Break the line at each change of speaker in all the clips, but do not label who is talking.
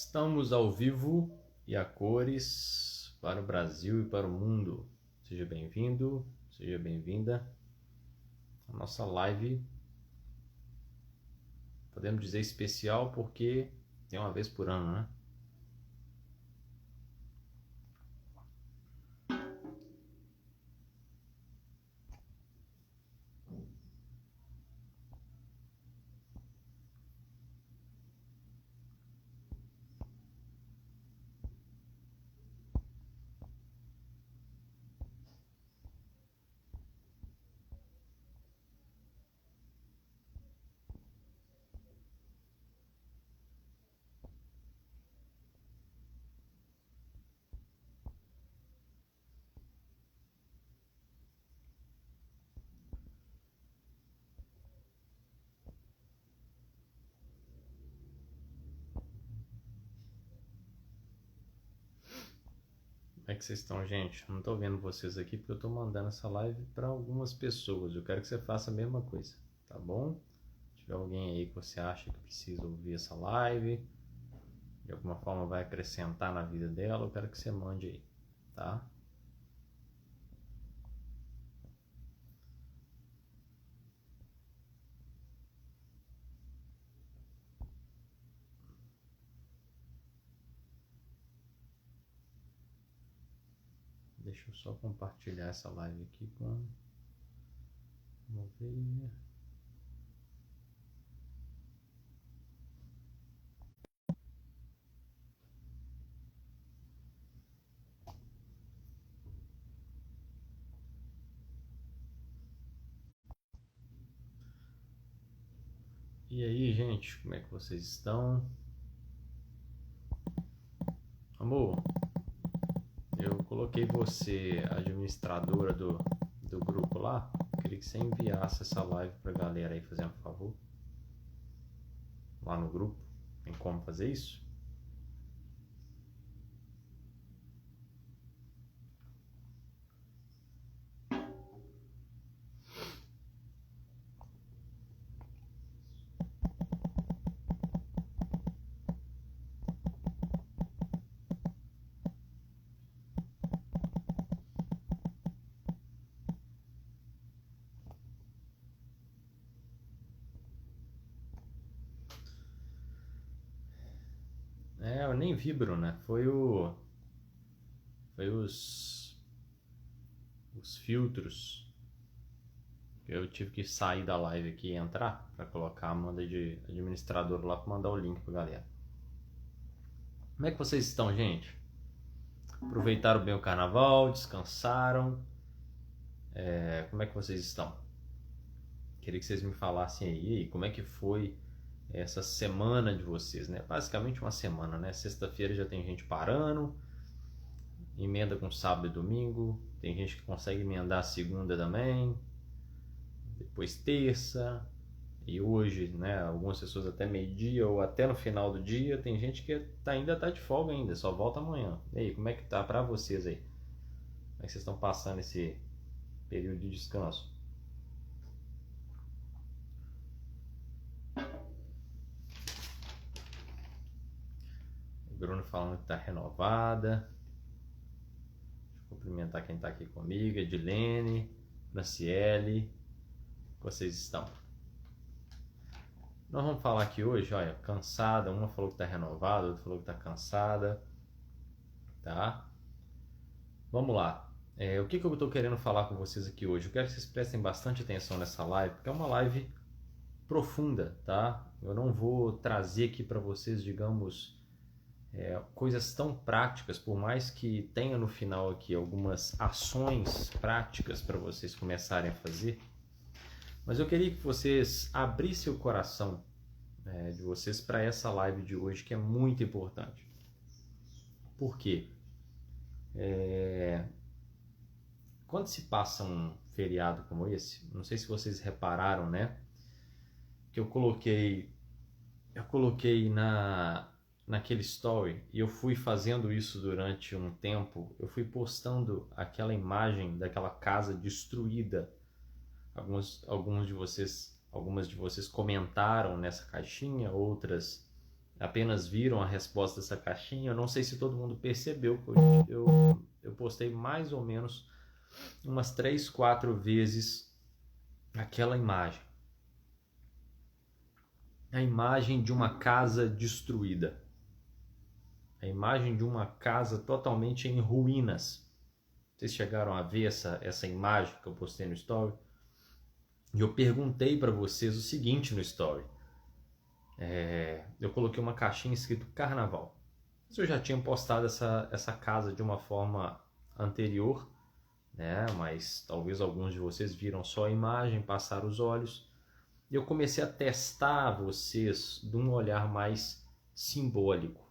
Estamos ao vivo e a cores para o Brasil e para o mundo. Seja bem-vindo, seja bem-vinda à nossa live. Podemos dizer especial porque tem uma vez por ano, né? Como é que vocês estão, gente? Não estou vendo vocês aqui porque eu estou mandando essa live para algumas pessoas. Eu quero que você faça a mesma coisa, tá bom? Se tiver alguém aí que você acha que precisa ouvir essa live, de alguma forma vai acrescentar na vida dela, eu quero que você mande aí, tá? Deixa eu só compartilhar essa live aqui com... Vamos ver... E aí, gente, como é que vocês estão? Amor, eu coloquei você administradora do grupo lá. Queria que você enviasse essa live pra galera aí, fazendo um favor. Lá no grupo. Tem como fazer isso? É, eu nem vibro, né? Foi os filtros. Eu tive que sair da live aqui e entrar pra colocar a Amanda de administrador lá pra mandar o link pra galera. Como é que vocês estão, gente? Aproveitaram bem o carnaval? Descansaram? Como é que vocês estão? Queria que vocês me falassem aí como é que foi essa semana de vocês, né? Basicamente uma semana, né? Sexta-feira já tem gente parando, emenda com sábado e domingo, tem gente que consegue emendar segunda também, depois terça, e hoje, né? Algumas pessoas até meio-dia ou até no final do dia, tem gente que ainda tá de folga ainda, só volta amanhã. E aí, como é que tá pra vocês aí? Como é que vocês estão passando esse período de descanso? O Bruno falando que tá renovada. Cumprimentar quem está aqui comigo, Edilene, Franciele, vocês estão? Nós vamos falar aqui hoje, olha, cansada, uma falou que está renovada, outra falou que está cansada, tá? Vamos lá. O que eu estou querendo falar com vocês aqui hoje? Eu quero que vocês prestem bastante atenção nessa live, porque é uma live profunda, tá? Eu não vou trazer aqui para vocês, digamos, coisas tão práticas, por mais que tenha no final aqui algumas ações práticas para vocês começarem a fazer, mas eu queria que vocês abrissem o coração de vocês para essa live de hoje, que é muito importante. Por quê? Quando se passa um feriado como esse, não sei se vocês repararam, né? Que eu coloquei naquele story, e eu fui fazendo isso durante um tempo, eu fui postando aquela imagem daquela casa destruída. Algumas de vocês comentaram nessa caixinha, outras apenas viram a resposta dessa caixinha. Eu não sei se todo mundo percebeu que eu postei mais ou menos umas 3, 4 vezes aquela imagem. A imagem de uma casa destruída. A imagem de uma casa totalmente em ruínas. Vocês chegaram a ver essa imagem que eu postei no Story? E eu perguntei para vocês o seguinte no Story. Eu coloquei uma caixinha escrito Carnaval. Eu já tinha postado essa casa de uma forma anterior, né? Mas talvez alguns de vocês viram só a imagem, passaram os olhos. E eu comecei a testar vocês de um olhar mais simbólico,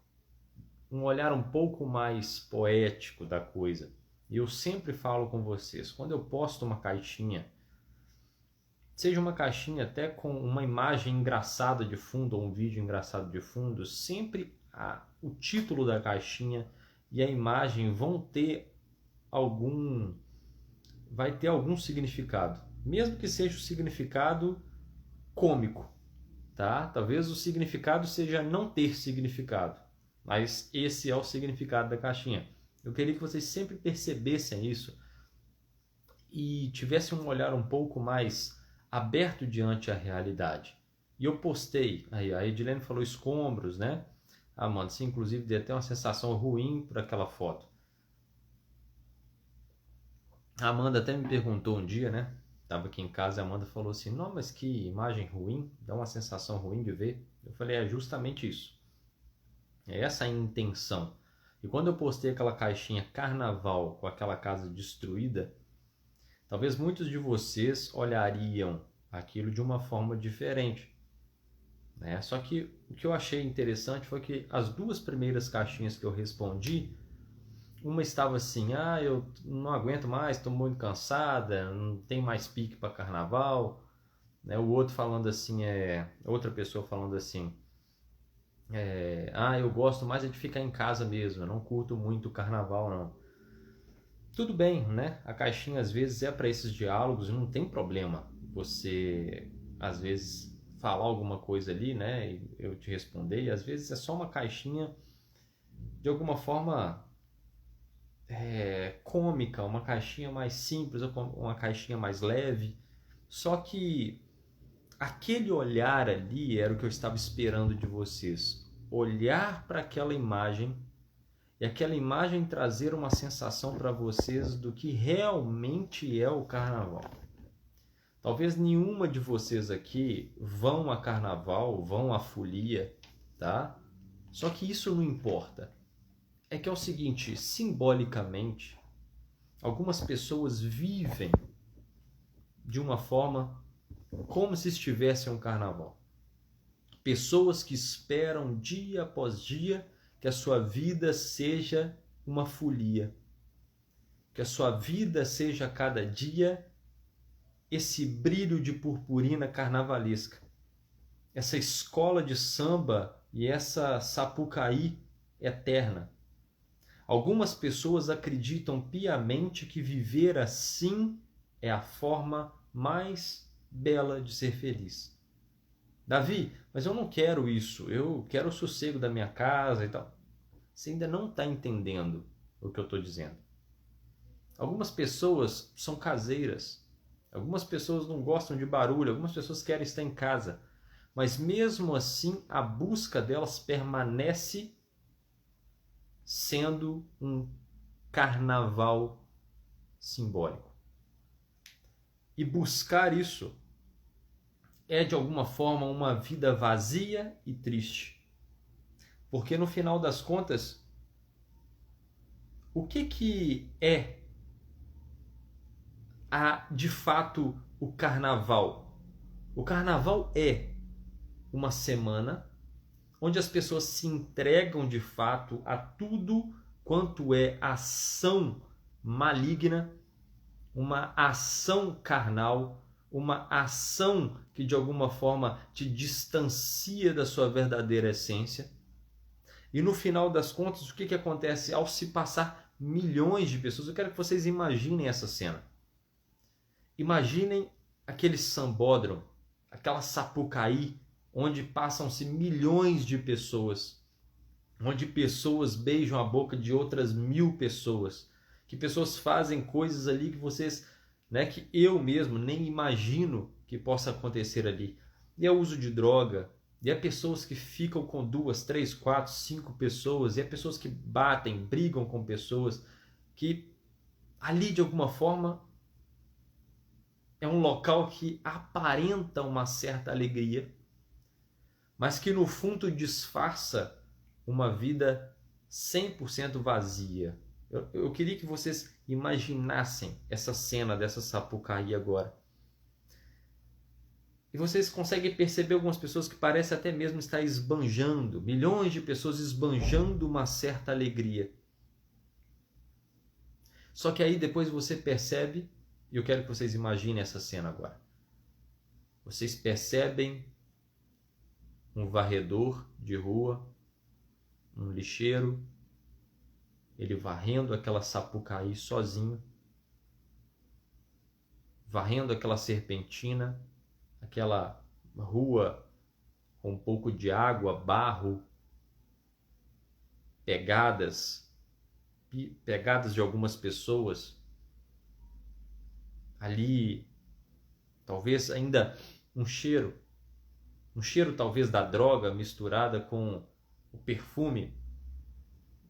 um olhar um pouco mais poético da coisa. E eu sempre falo com vocês, quando eu posto uma caixinha, seja uma caixinha até com uma imagem engraçada de fundo ou um vídeo engraçado de fundo, sempre o título da caixinha e a imagem vai ter algum significado, mesmo que seja o significado cômico, tá? Talvez o significado seja não ter significado, mas esse é o significado da caixinha. Eu queria que vocês sempre percebessem isso e tivessem um olhar um pouco mais aberto diante a realidade. E eu postei, aí a Edilene falou escombros, né? Amanda, você inclusive deu até uma sensação ruim por aquela foto. A Amanda até me perguntou um dia, né? Estava aqui em casa e a Amanda falou assim, não, mas que imagem ruim, dá uma sensação ruim de ver. Eu falei, é justamente isso. É essa a intenção. E quando eu postei aquela caixinha Carnaval com aquela casa destruída, talvez muitos de vocês olhariam aquilo de uma forma diferente, né? Só que o que eu achei interessante foi que as 2 primeiras caixinhas que eu respondi, uma estava assim, eu não aguento mais, estou muito cansada, não tem mais pique para carnaval, né? O outro falando assim, outra pessoa falando assim, eu gosto mais de ficar em casa mesmo, eu não curto muito o carnaval não. Tudo bem, né? A caixinha às vezes é para esses diálogos e não tem problema você às vezes falar alguma coisa ali, né? E eu te responder, e às vezes é só uma caixinha de alguma forma cômica, uma caixinha mais simples, uma caixinha mais leve. Só que aquele olhar ali era o que eu estava esperando de vocês. Olhar para aquela imagem e aquela imagem trazer uma sensação para vocês do que realmente é o carnaval. Talvez nenhuma de vocês aqui vão a carnaval, vão à folia, tá? Só que isso não importa. É que é o seguinte, simbolicamente, algumas pessoas vivem de uma forma como se estivesse um carnaval. Pessoas que esperam dia após dia que a sua vida seja uma folia, que a sua vida seja a cada dia esse brilho de purpurina carnavalesca, essa escola de samba e essa Sapucaí eterna. Algumas pessoas acreditam piamente que viver assim é a forma mais bela de ser feliz. Davi, mas eu não quero isso, eu quero o sossego da minha casa e tal. Você ainda não está entendendo o que eu estou dizendo. Algumas pessoas são caseiras, algumas pessoas não gostam de barulho, algumas pessoas querem estar em casa, mas mesmo assim a busca delas permanece sendo um carnaval simbólico. E buscar isso é de alguma forma uma vida vazia e triste. Porque no final das contas, o que é de fato o carnaval? O carnaval é uma semana onde as pessoas se entregam de fato a tudo quanto é ação maligna, uma ação carnal, uma ação que de alguma forma te distancia da sua verdadeira essência. E no final das contas, o que acontece ao se passar milhões de pessoas? Eu quero que vocês imaginem essa cena. Imaginem aquele sambódromo, aquela Sapucaí onde passam-se milhões de pessoas, onde pessoas beijam a boca de outras 1000 pessoas, que pessoas fazem coisas ali que vocês, né, que eu mesmo nem imagino que possa acontecer ali. E é uso de droga, e é pessoas que ficam com 2, 3, 4, 5 pessoas, e é pessoas que batem, brigam com pessoas, que ali de alguma forma é um local que aparenta uma certa alegria, mas que no fundo disfarça uma vida 100% vazia. Eu queria que vocês imaginassem essa cena dessa Sapucaí agora. E vocês conseguem perceber algumas pessoas que parecem até mesmo estar esbanjando, milhões de pessoas esbanjando uma certa alegria. Só que aí depois você percebe, e eu quero que vocês imaginem essa cena agora. Vocês percebem um varredor de rua, um lixeiro, ele varrendo aquela Sapucaí sozinho, varrendo aquela serpentina, aquela rua com um pouco de água, barro, pegadas de algumas pessoas, ali talvez ainda um cheiro talvez da droga misturada com o perfume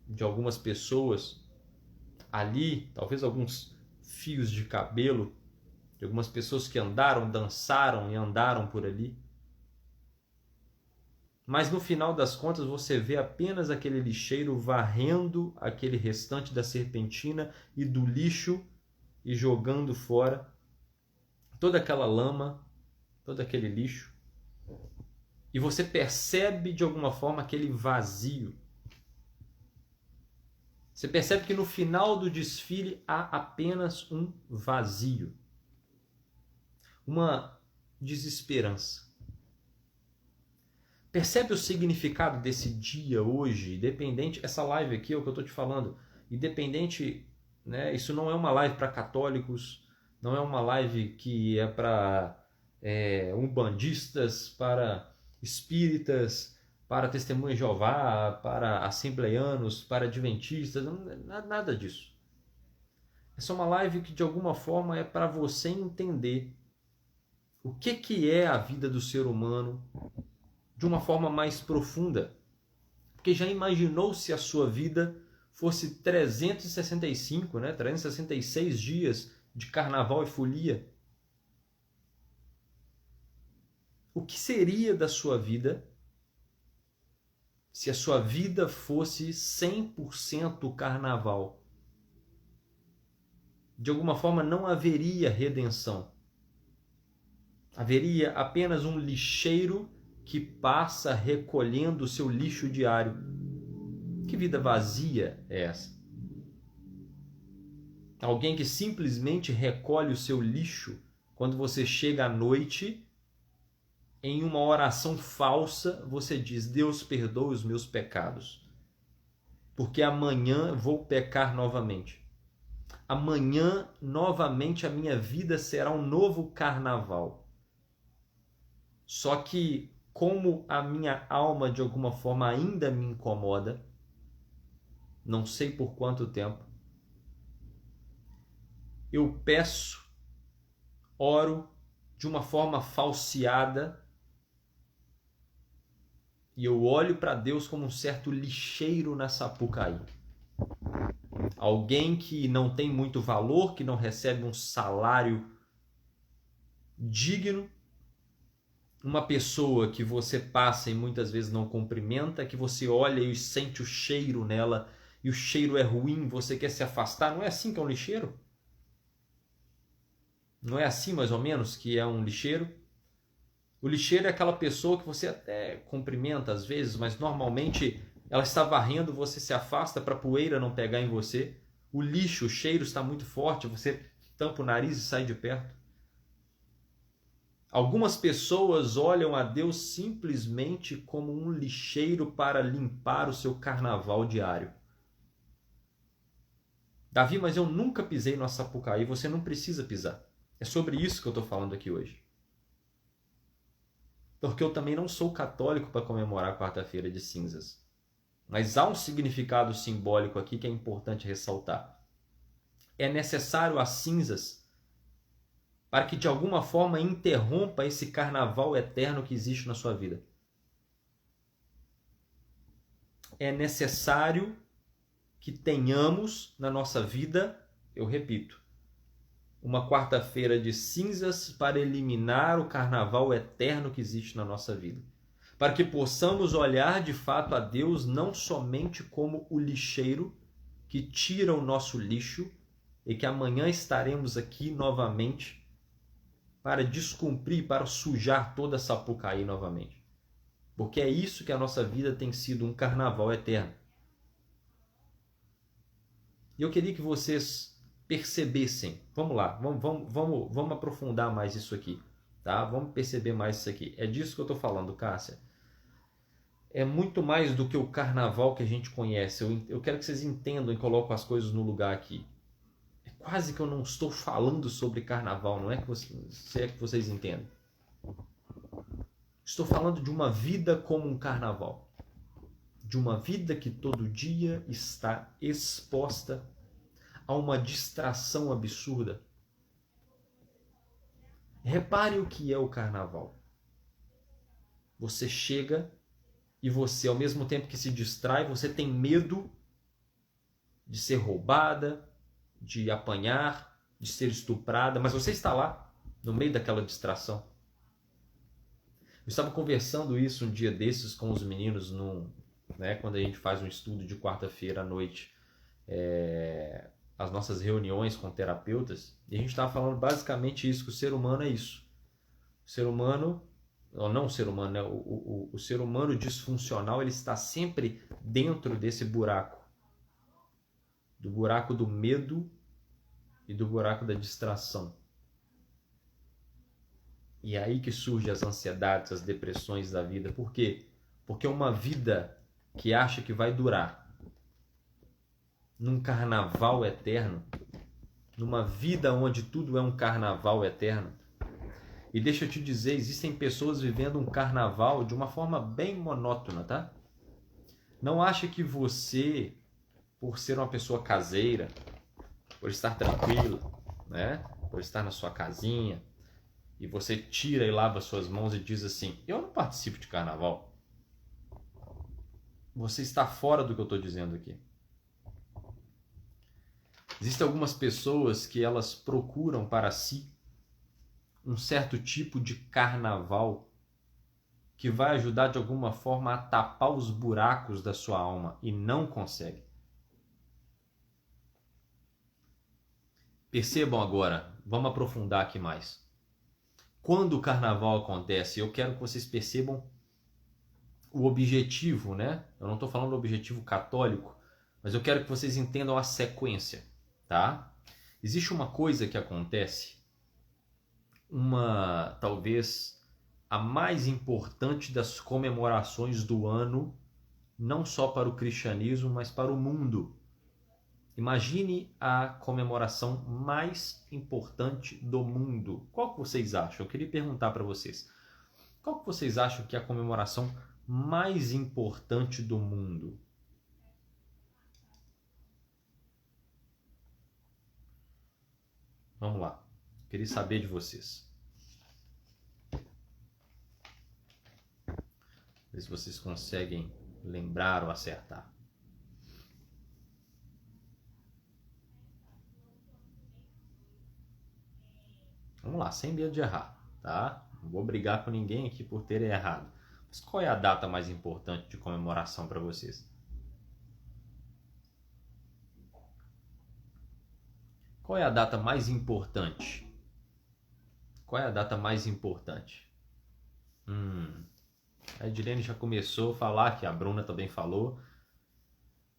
de algumas pessoas, ali talvez alguns fios de cabelo de algumas pessoas que andaram, dançaram e andaram por ali. Mas no final das contas você vê apenas aquele lixeiro varrendo aquele restante da serpentina e do lixo e jogando fora toda aquela lama, todo aquele lixo. E você percebe de alguma forma aquele vazio. Você percebe que no final do desfile há apenas um vazio. Uma desesperança. Percebe o significado desse dia hoje, independente, essa live aqui é o que eu estou te falando, independente, né, isso não é uma live para católicos, não é uma live que é para umbandistas, para espíritas, para testemunhas de Jeová, para assembleianos, para adventistas, nada disso. Essa é uma live que de alguma forma é para você entender o que é a vida do ser humano de uma forma mais profunda. Porque já imaginou se a sua vida fosse 365, 366 dias de carnaval e folia? O que seria da sua vida se a sua vida fosse 100% carnaval? De alguma forma não haveria redenção. Haveria apenas um lixeiro que passa recolhendo o seu lixo diário. Que vida vazia é essa? Alguém que simplesmente recolhe o seu lixo quando você chega à noite, em uma oração falsa, você diz: Deus perdoa os meus pecados, porque amanhã vou pecar novamente. Amanhã, novamente, a minha vida será um novo carnaval. Só que, como a minha alma de alguma forma ainda me incomoda, não sei por quanto tempo, eu peço, oro de uma forma falseada e eu olho para Deus como um certo lixeiro na Sapucaí. Alguém que não tem muito valor, que não recebe um salário digno, uma pessoa que você passa e muitas vezes não cumprimenta, que você olha e sente o cheiro nela e o cheiro é ruim, você quer se afastar. Não é assim que é um lixeiro? Não é assim mais ou menos que é um lixeiro? O lixeiro é aquela pessoa que você até cumprimenta às vezes, mas normalmente ela está varrendo, você se afasta para a poeira não pegar em você. O lixo, o cheiro está muito forte, você tampa o nariz e sai de perto. Algumas pessoas olham a Deus simplesmente como um lixeiro para limpar o seu carnaval diário. Davi, mas eu nunca pisei no Sapucaí, você não precisa pisar. É sobre isso que eu estou falando aqui hoje. porque eu também não sou católico para comemorar a quarta-feira de cinzas. Mas há um significado simbólico aqui que é importante ressaltar. É necessário as cinzas para que de alguma forma interrompa esse carnaval eterno que existe na sua vida. É necessário que tenhamos na nossa vida, eu repito, uma quarta-feira de cinzas para eliminar o carnaval eterno que existe na nossa vida. Para que possamos olhar de fato a Deus não somente como o lixeiro que tira o nosso lixo e que amanhã estaremos aqui novamente para descumprir, para sujar toda a Sapucaí novamente. Porque é isso que a nossa vida tem sido, um carnaval eterno. E eu queria que vocês percebessem, vamos lá, vamos aprofundar mais isso aqui, tá? Vamos perceber mais isso aqui. É disso que eu estou falando, Cássia. É muito mais do que o carnaval que a gente conhece. Eu quero que vocês entendam e coloquem as coisas no lugar aqui. É quase que eu não estou falando sobre carnaval, não é que se é que vocês entendem. Estou falando de uma vida como um carnaval. De uma vida que todo dia está exposta a uma distração absurda. Repare o que é o carnaval. Você chega e você, ao mesmo tempo que se distrai, você tem medo de ser roubada, de apanhar, de ser estuprada, mas você está lá, no meio daquela distração. Eu estava conversando isso um dia desses com os meninos, quando a gente faz um estudo de quarta-feira à noite, as nossas reuniões com terapeutas, e a gente estava falando basicamente isso, que o ser humano é isso. O ser humano, ou não o ser humano, né? O ser humano disfuncional, ele está sempre dentro desse buraco. Do buraco do medo e do buraco da distração. E é aí que surgem as ansiedades, as depressões da vida. Por quê? Porque é uma vida que acha que vai durar num carnaval eterno, numa vida onde tudo é um carnaval eterno. E deixa eu te dizer, existem pessoas vivendo um carnaval de uma forma bem monótona, tá? Não acha que você, por ser uma pessoa caseira, por estar tranquilo, né? Por estar na sua casinha, e você tira e lava suas mãos e diz assim, eu não participo de carnaval. Você está fora do que eu estou dizendo aqui. Existem algumas pessoas que elas procuram para si um certo tipo de carnaval que vai ajudar de alguma forma a tapar os buracos da sua alma e não consegue. Percebam agora, vamos aprofundar aqui mais. Quando o carnaval acontece, eu quero que vocês percebam o objetivo, né? Eu não estou falando do objetivo católico, mas eu quero que vocês entendam a sequência, tá? Existe uma coisa que acontece, talvez a mais importante das comemorações do ano, não só para o cristianismo, mas para o mundo. Imagine a comemoração mais importante do mundo. Qual que vocês acham? Eu queria perguntar para vocês. Qual que vocês acham que é a comemoração mais importante do mundo? Vamos lá. Queria saber de vocês. Ver se vocês conseguem lembrar ou acertar. Vamos lá, sem medo de errar, tá? Não vou brigar com ninguém aqui por ter errado. Mas qual é a data mais importante de comemoração para vocês? Qual é a data mais importante? Qual é a data mais importante? A Edilene já começou a falar, que a Bruna também falou.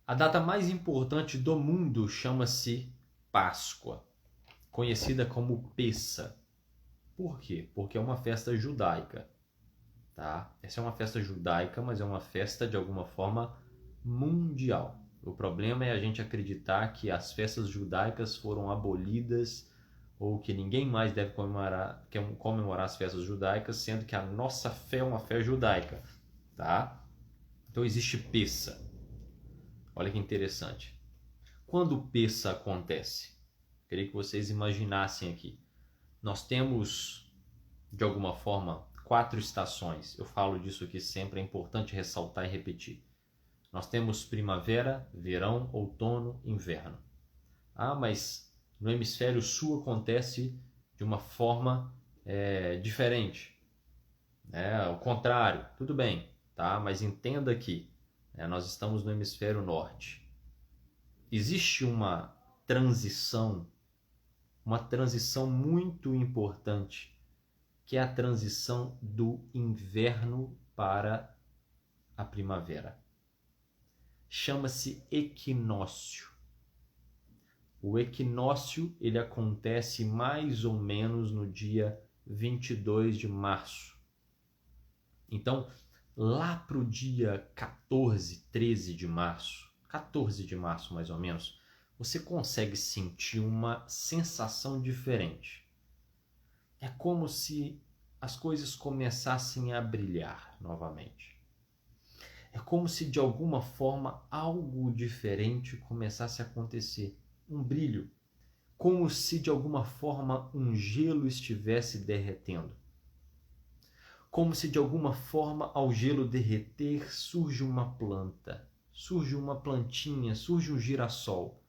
A data mais importante do mundo chama-se Páscoa, conhecida como Pessa. Por quê? Porque é uma festa judaica, tá? Essa é uma festa judaica, mas é uma festa de alguma forma mundial. O problema é a gente acreditar que as festas judaicas foram abolidas ou que ninguém mais deve comemorar as festas judaicas, sendo que a nossa fé é uma fé judaica, tá? Então existe Pessa. Olha que interessante. Quando o Pessa acontece? Queria que vocês imaginassem aqui. Nós temos, de alguma forma, 4 estações. Eu falo disso aqui sempre, é importante ressaltar e repetir. Nós temos primavera, verão, outono, inverno. Ah, mas no hemisfério sul acontece de uma forma diferente. Ao contrário, tudo bem, tá? Mas entenda que nós estamos no hemisfério norte. Existe uma transição muito importante, que é a transição do inverno para a primavera. Chama-se equinócio. O equinócio ele acontece mais ou menos no dia 22 de março. Então, lá para o dia 14, 13 de março, 14 de março mais ou menos, você consegue sentir uma sensação diferente. É como se as coisas começassem a brilhar novamente. É como se de alguma forma algo diferente começasse a acontecer. Um brilho. Como se de alguma forma um gelo estivesse derretendo. Como se de alguma forma ao gelo derreter surge uma planta, surge uma plantinha, surge um girassol.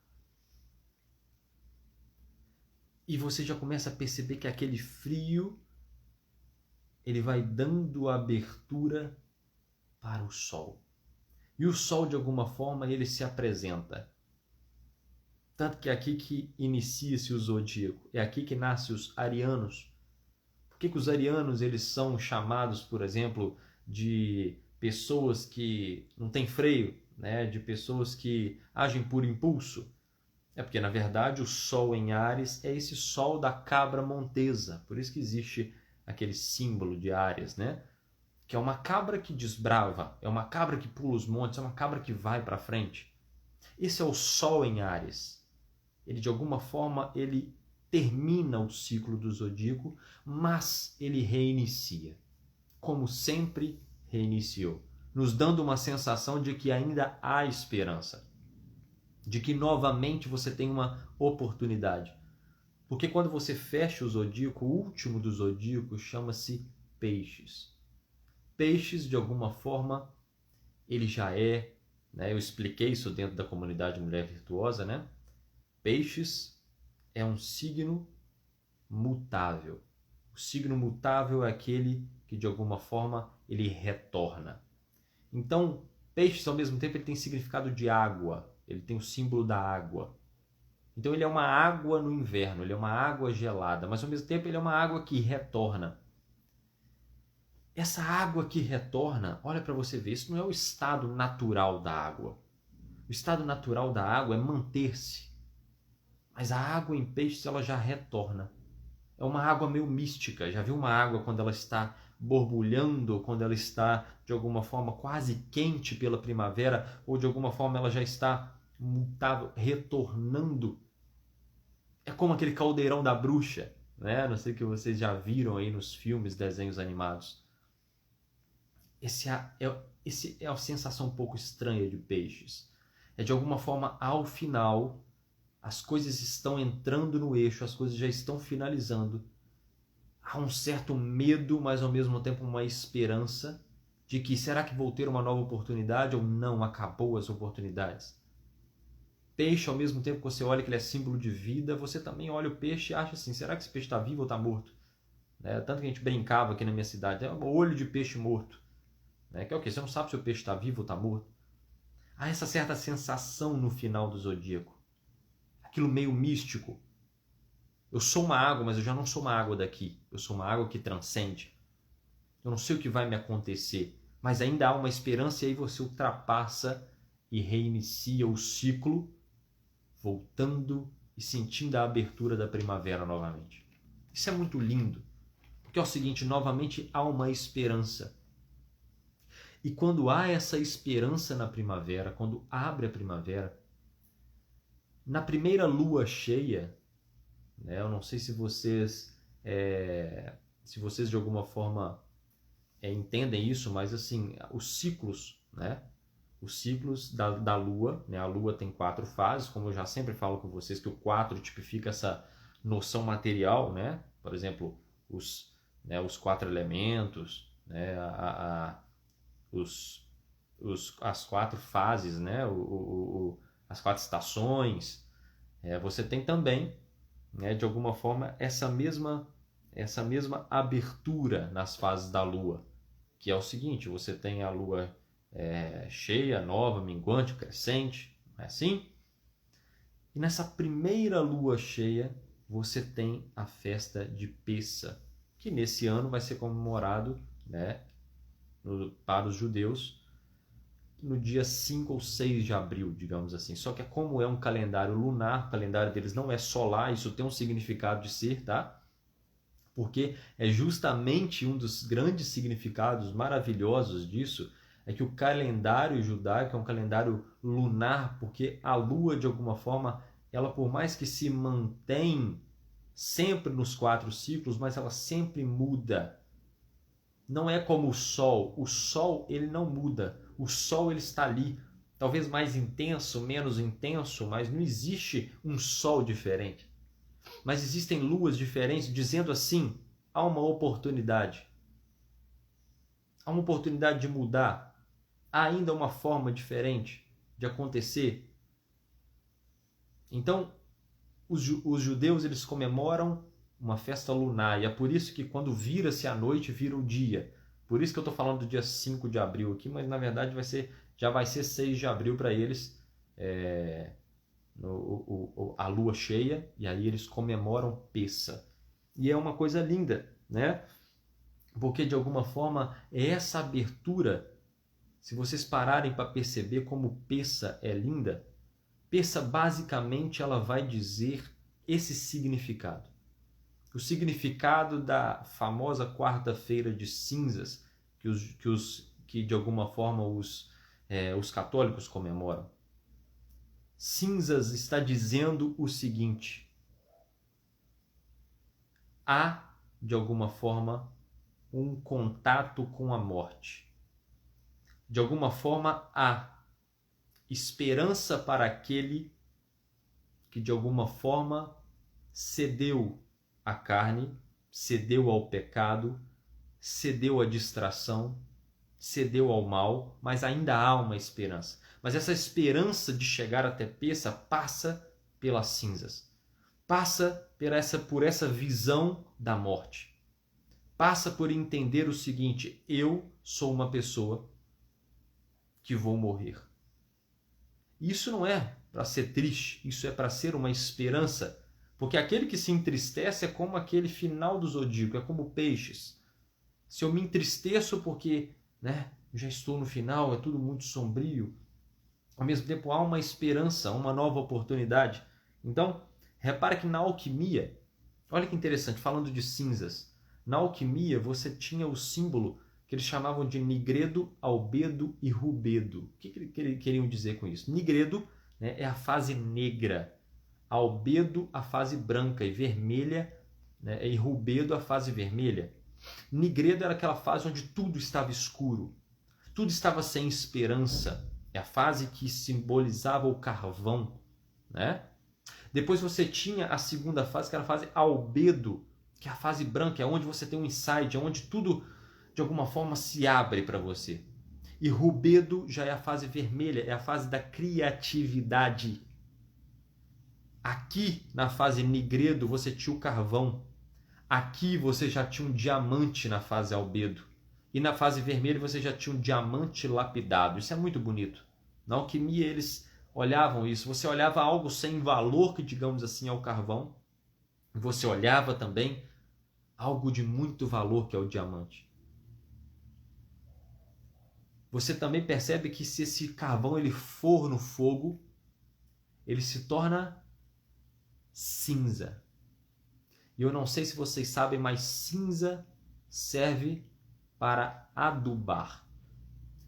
E você já começa a perceber que aquele frio ele vai dando abertura para o sol. E o sol, de alguma forma, ele se apresenta. Tanto que é aqui que inicia-se o zodíaco. É aqui que nascem os arianos. Por que os arianos eles são chamados, por exemplo, de pessoas que não têm freio, de pessoas que agem por impulso? É porque, na verdade, o sol em Áries é esse sol da cabra montesa. Por isso que existe aquele símbolo de Áries, que é uma cabra que desbrava, é uma cabra que pula os montes, é uma cabra que vai para frente. Esse é o Sol em Áries. Ele, de alguma forma, ele termina o ciclo do zodíaco, mas ele reinicia. Como sempre reiniciou, nos dando uma sensação de que ainda há esperança, de que novamente você tem uma oportunidade. Porque quando você fecha o zodíaco, o último do zodíaco chama-se Peixes. Peixes, de alguma forma, ele já é, eu expliquei isso dentro da comunidade Mulher Virtuosa, Peixes é um signo mutável. O signo mutável é aquele que, de alguma forma, ele retorna. Então, Peixes, ao mesmo tempo, ele tem significado de água. Ele tem o símbolo da água. Então, ele é uma água no inverno, ele é uma água gelada, mas, ao mesmo tempo, ele é uma água que retorna. Essa água que retorna, olha para você ver, isso não é o estado natural da água. O estado natural da água é manter-se. Mas a água em Peixes, ela já retorna. É uma água meio mística. Já viu uma água quando ela está borbulhando, quando ela está, de alguma forma, quase quente pela primavera, ou de alguma forma ela já está mutável, retornando? É como aquele caldeirão da bruxa, Não sei que vocês já viram aí nos filmes, desenhos animados. Essa é a sensação um pouco estranha de Peixes. É de alguma forma, ao final, as coisas estão entrando no eixo, as coisas já estão finalizando. Há um certo medo, mas ao mesmo tempo uma esperança de que será que vou ter uma nova oportunidade ou não, acabou as oportunidades. Peixe, ao mesmo tempo que você olha que ele é símbolo de vida, você também olha o peixe e acha assim, será que esse peixe está vivo ou está morto? Tanto que a gente brincava aqui na minha cidade, é um olho de peixe morto. Que é o quê? Você não sabe se o peixe está vivo ou está morto. Há essa certa sensação no final do zodíaco. Aquilo meio místico. Eu sou uma água, mas eu já não sou uma água daqui. Eu sou uma água que transcende. Eu não sei o que vai me acontecer, mas ainda há uma esperança e aí você ultrapassa e reinicia o ciclo, voltando e sentindo a abertura da primavera novamente. Isso é muito lindo, porque é o seguinte, novamente há uma esperança. E quando há essa esperança na primavera, quando abre a primavera, na primeira lua cheia, né? Eu não sei se vocês de alguma forma entendem isso, mas assim, os ciclos, né? Os ciclos da Lua, né? A Lua tem 4 fases, como eu já sempre falo com vocês, que o 4 tipifica essa noção material, né? Por exemplo, os 4 elementos, né? As 4 fases, né? As 4 estações. Você tem também, né, de alguma forma, essa mesma abertura nas fases da Lua, que é o seguinte: você tem a Lua cheia, nova, minguante, crescente, não é assim? E nessa primeira Lua cheia, você tem a festa de Pessa, que nesse ano vai ser comemorado, né, para os judeus, no dia 5 ou 6 de abril, digamos assim. Só que como é um calendário lunar, o calendário deles não é solar, isso tem um significado de ser, tá? Porque é justamente um dos grandes significados maravilhosos disso, é que o calendário judaico é um calendário lunar, porque a lua, de alguma forma, ela por mais que se mantém sempre nos 4 ciclos, mas ela sempre muda. Não é como o sol ele não muda, o sol ele está ali, talvez mais intenso, menos intenso, mas não existe um sol diferente. Mas existem luas diferentes, dizendo assim, há uma oportunidade. Há uma oportunidade de mudar. Há ainda uma forma diferente de acontecer. Então, os judeus eles comemoram uma festa lunar, e é por isso que quando vira-se a noite, vira o dia. Por isso que eu estou falando do dia 5 de abril aqui, mas na verdade já vai ser 6 de abril para eles, a lua cheia, e aí eles comemoram Pessa. E é uma coisa linda, né? Porque de alguma forma é essa abertura, se vocês pararem para perceber como Pessa é linda, Pessa basicamente ela vai dizer esse significado. O significado da famosa quarta-feira de cinzas, que de alguma forma os católicos comemoram. Cinzas está dizendo o seguinte: há, de alguma forma, um contato com a morte. De alguma forma, há esperança para aquele que, de alguma forma, cedeu à carne, cedeu ao pecado, cedeu à distração, cedeu ao mal, mas ainda há uma esperança. Mas essa esperança de chegar até Pessa passa pelas cinzas. Passa por essa visão da morte. Passa por entender o seguinte: eu sou uma pessoa que vou morrer. Isso não é para ser triste, isso é para ser uma esperança. Porque aquele que se entristece é como aquele final do zodíaco, é como peixes. Se eu me entristeço porque já estou no final, é tudo muito sombrio, ao mesmo tempo há uma esperança, uma nova oportunidade. Então, repara que na alquimia, olha que interessante, falando de cinzas, na alquimia você tinha o símbolo que eles chamavam de nigredo, albedo e rubedo. O que queriam dizer com isso? Nigredo, é a fase negra, albedo a fase branca e vermelha, e rubedo a fase vermelha. Nigredo era aquela fase onde tudo estava escuro, tudo estava sem esperança. É a fase que simbolizava o carvão, né? Depois você tinha a segunda fase, que era a fase albedo, que é a fase branca, é onde você tem um insight, é onde tudo de alguma forma se abre para você. E rubedo já é a fase vermelha, é a fase da criatividade. Aqui na fase nigredo você tinha o carvão. Aqui você já tinha um diamante na fase albedo. E na fase vermelha você já tinha um diamante lapidado. Isso é muito bonito. Na alquimia eles olhavam isso. Você olhava algo sem valor, que digamos assim é o carvão. Você olhava também algo de muito valor, que é o diamante. Você também percebe que se esse carvão ele for no fogo, ele se torna cinza. E eu não sei se vocês sabem, mas cinza serve para adubar.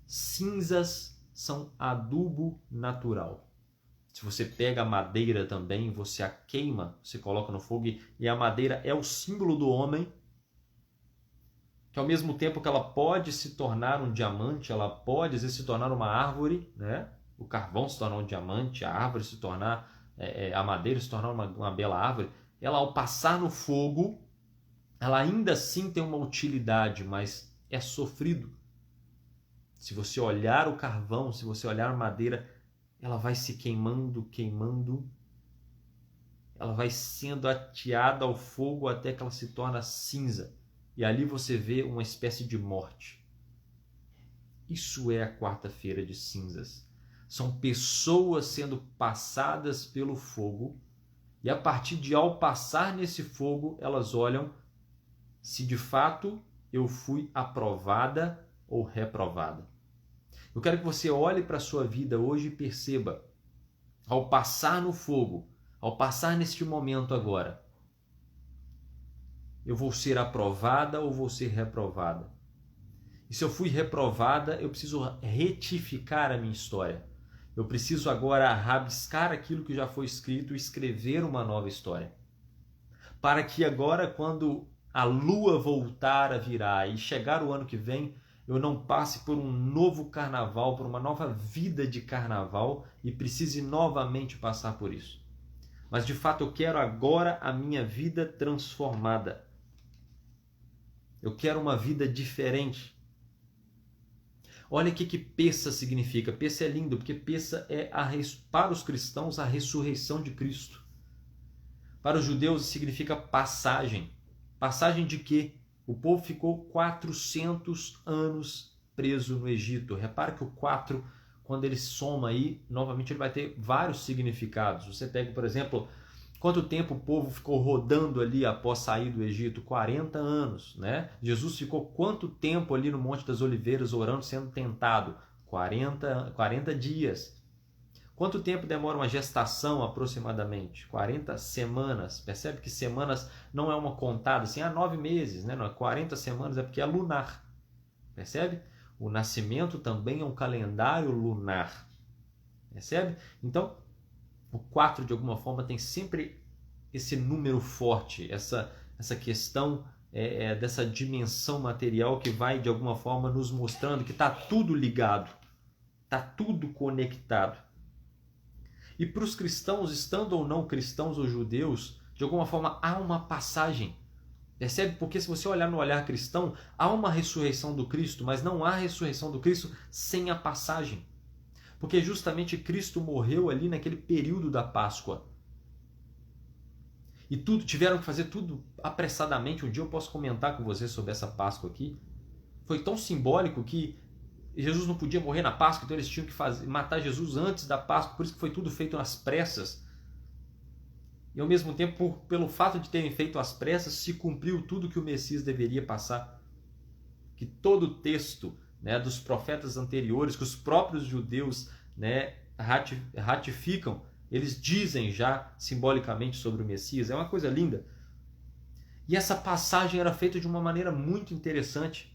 Cinzas são adubo natural. Se você pega a madeira também, você a queima, você coloca no fogo, e a madeira é o símbolo do homem, que ao mesmo tempo que ela pode se tornar um diamante, ela pode às vezes se tornar uma árvore, né? O carvão se tornar um diamante, a árvore se tornar, a madeira se tornar uma bela árvore, ela ao passar no fogo, ela ainda assim tem uma utilidade, mas é sofrido. Se você olhar o carvão, se você olhar a madeira, ela vai se queimando, ela vai sendo ateada ao fogo até que ela se torna cinza. E ali você vê uma espécie de morte. Isso é a quarta-feira de cinzas. São pessoas sendo passadas pelo fogo, e a partir de ao passar nesse fogo, elas olham se de fato eu fui aprovada ou reprovada. Eu quero que você olhe para a sua vida hoje e perceba, ao passar no fogo, ao passar neste momento agora, eu vou ser aprovada ou vou ser reprovada? E se eu fui reprovada, eu preciso retificar a minha história. Eu preciso agora rabiscar aquilo que já foi escrito e escrever uma nova história. Para que agora, quando a lua voltar a virar e chegar o ano que vem, eu não passe por um novo carnaval, por uma nova vida de carnaval e precise novamente passar por isso. Mas de fato eu quero agora a minha vida transformada. Eu quero uma vida diferente. Olha o que Pessa significa. Pessa é lindo, porque Pessa é, para os cristãos, a ressurreição de Cristo. Para os judeus significa passagem. Passagem de quê? O povo ficou 400 anos preso no Egito. Repara que o 4, quando ele soma aí, novamente ele vai ter vários significados. Você pega, por exemplo, quanto tempo o povo ficou rodando ali após sair do Egito? 40 anos, né? Jesus ficou quanto tempo ali no Monte das Oliveiras orando, sendo tentado? 40 dias. Quanto tempo demora uma gestação aproximadamente? 40 semanas. Percebe que semanas não é uma contada assim, 9 meses, né? Não, 40 semanas é porque é lunar. Percebe? O nascimento também é um calendário lunar. Percebe? Então, o 4 de alguma forma tem sempre esse número forte, essa questão dessa dimensão material que vai de alguma forma nos mostrando que está tudo ligado, está tudo conectado. E para os cristãos, estando ou não cristãos ou judeus, de alguma forma há uma passagem. Percebe? Porque se você olhar no olhar cristão, há uma ressurreição do Cristo, mas não há ressurreição do Cristo sem a passagem. Porque justamente Cristo morreu ali naquele período da Páscoa. E tiveram que fazer tudo apressadamente. Um dia eu posso comentar com você sobre essa Páscoa aqui. Foi tão simbólico que Jesus não podia morrer na Páscoa, então eles tinham que matar Jesus antes da Páscoa, por isso que foi tudo feito às pressas. E ao mesmo tempo, pelo fato de terem feito às pressas, se cumpriu tudo que o Messias deveria passar. Que todo o texto, né, dos profetas anteriores, que os próprios judeus, né, ratificam, eles dizem já simbolicamente sobre o Messias. É uma coisa linda. E essa passagem era feita de uma maneira muito interessante.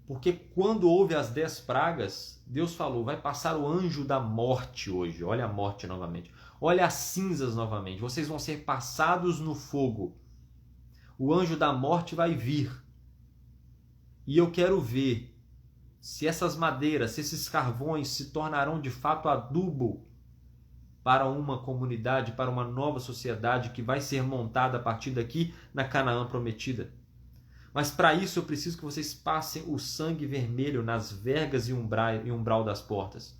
Porque quando houve as 10 pragas, Deus falou, vai passar o anjo da morte hoje. Olha a morte novamente. Olha as cinzas novamente. Vocês vão ser passados no fogo. O anjo da morte vai vir. E eu quero ver se essas madeiras, se esses carvões se tornarão de fato adubo para uma comunidade, para uma nova sociedade que vai ser montada a partir daqui na Canaã prometida. Mas para isso eu preciso que vocês passem o sangue vermelho nas vergas e umbral das portas.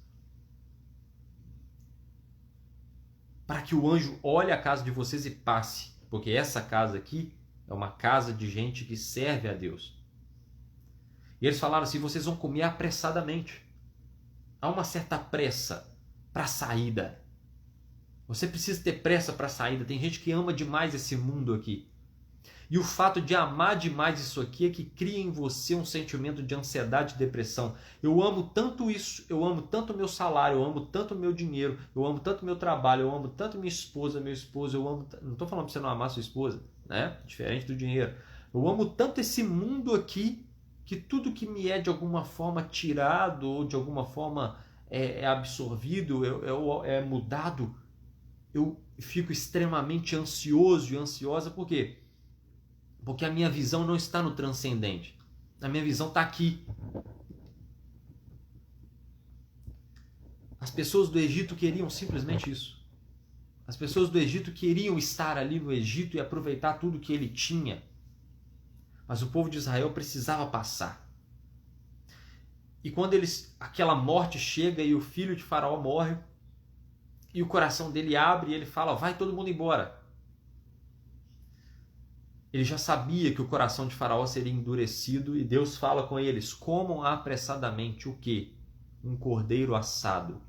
Para que o anjo olhe a casa de vocês e passe. Porque essa casa aqui é uma casa de gente que serve a Deus. E eles falaram assim, vocês vão comer apressadamente. Há uma certa pressa para a saída. Você precisa ter pressa para a saída. Tem gente que ama demais esse mundo aqui. E o fato de amar demais isso aqui é que cria em você um sentimento de ansiedade e depressão. Eu amo tanto isso, eu amo tanto o meu salário, eu amo tanto o meu dinheiro, eu amo tanto o meu trabalho, eu amo tanto minha esposa, meu esposo, eu amo... Não estou falando para você não amar sua esposa, né? Diferente do dinheiro. Eu amo tanto esse mundo aqui que tudo que me é de alguma forma tirado ou de alguma forma é absorvido, é mudado, eu fico extremamente ansioso e ansiosa. Por quê? Porque a minha visão não está no transcendente. A minha visão está aqui. As pessoas do Egito queriam simplesmente isso. As pessoas do Egito queriam estar ali no Egito e aproveitar tudo que ele tinha. Mas o povo de Israel precisava passar. E quando aquela morte chega e o filho de Faraó morre, e o coração dele abre e ele fala, vai todo mundo embora. Ele já sabia que o coração de Faraó seria endurecido e Deus fala com eles, comam apressadamente o quê? Um cordeiro assado.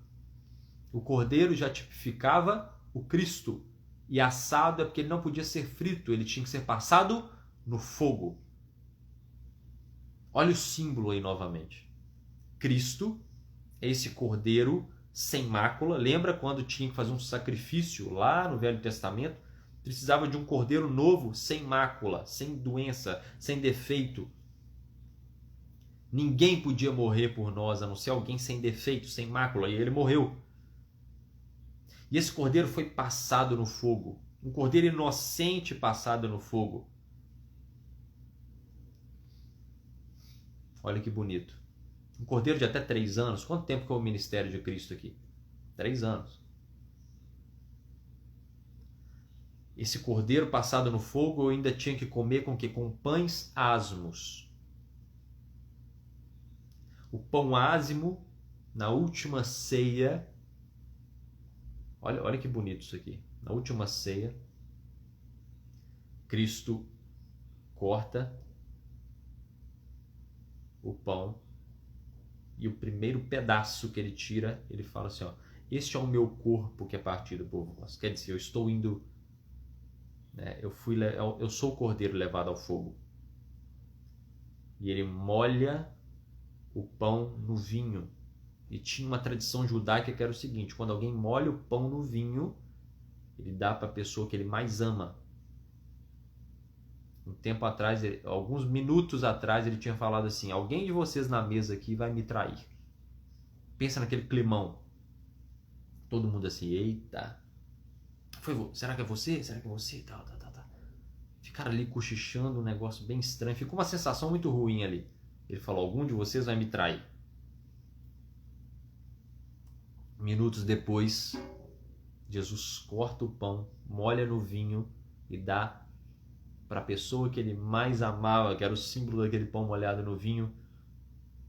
O cordeiro já tipificava o Cristo. E assado é porque ele não podia ser frito, ele tinha que ser passado no fogo. Olha o símbolo aí novamente. Cristo é esse cordeiro sem mácula. Lembra quando tinha que fazer um sacrifício lá no Velho Testamento? Precisava de um cordeiro novo, sem mácula, sem doença, sem defeito. Ninguém podia morrer por nós, a não ser alguém sem defeito, sem mácula. E ele morreu. E esse cordeiro foi passado no fogo. Um cordeiro inocente passado no fogo. Olha que bonito. Um cordeiro de até 3 anos. Quanto tempo que é o ministério de Cristo aqui? 3 anos. Esse cordeiro passado no fogo eu ainda tinha que comer com que? Com pães asmos. O pão ázimo, na última ceia, olha que bonito isso aqui. Na última ceia, Cristo corta o pão e o primeiro pedaço que ele tira, ele fala assim, ó, este é o meu corpo que é partido por vós. Quer dizer, eu estou indo, né, eu sou o cordeiro levado ao fogo. E ele molha o pão no vinho. E tinha uma tradição judaica que era o seguinte, quando alguém molha o pão no vinho, ele dá para a pessoa que ele mais ama. Um tempo atrás, alguns minutos atrás, ele tinha falado assim, alguém de vocês na mesa aqui vai me trair. Pensa naquele climão. Todo mundo assim, eita. Será que é você? Será que é você? Tá. Ficaram ali cochichando, um negócio bem estranho. Ficou uma sensação muito ruim ali. Ele falou, algum de vocês vai me trair. Minutos depois, Jesus corta o pão, molha no vinho e dá para a pessoa que ele mais amava, que era o símbolo daquele pão molhado no vinho.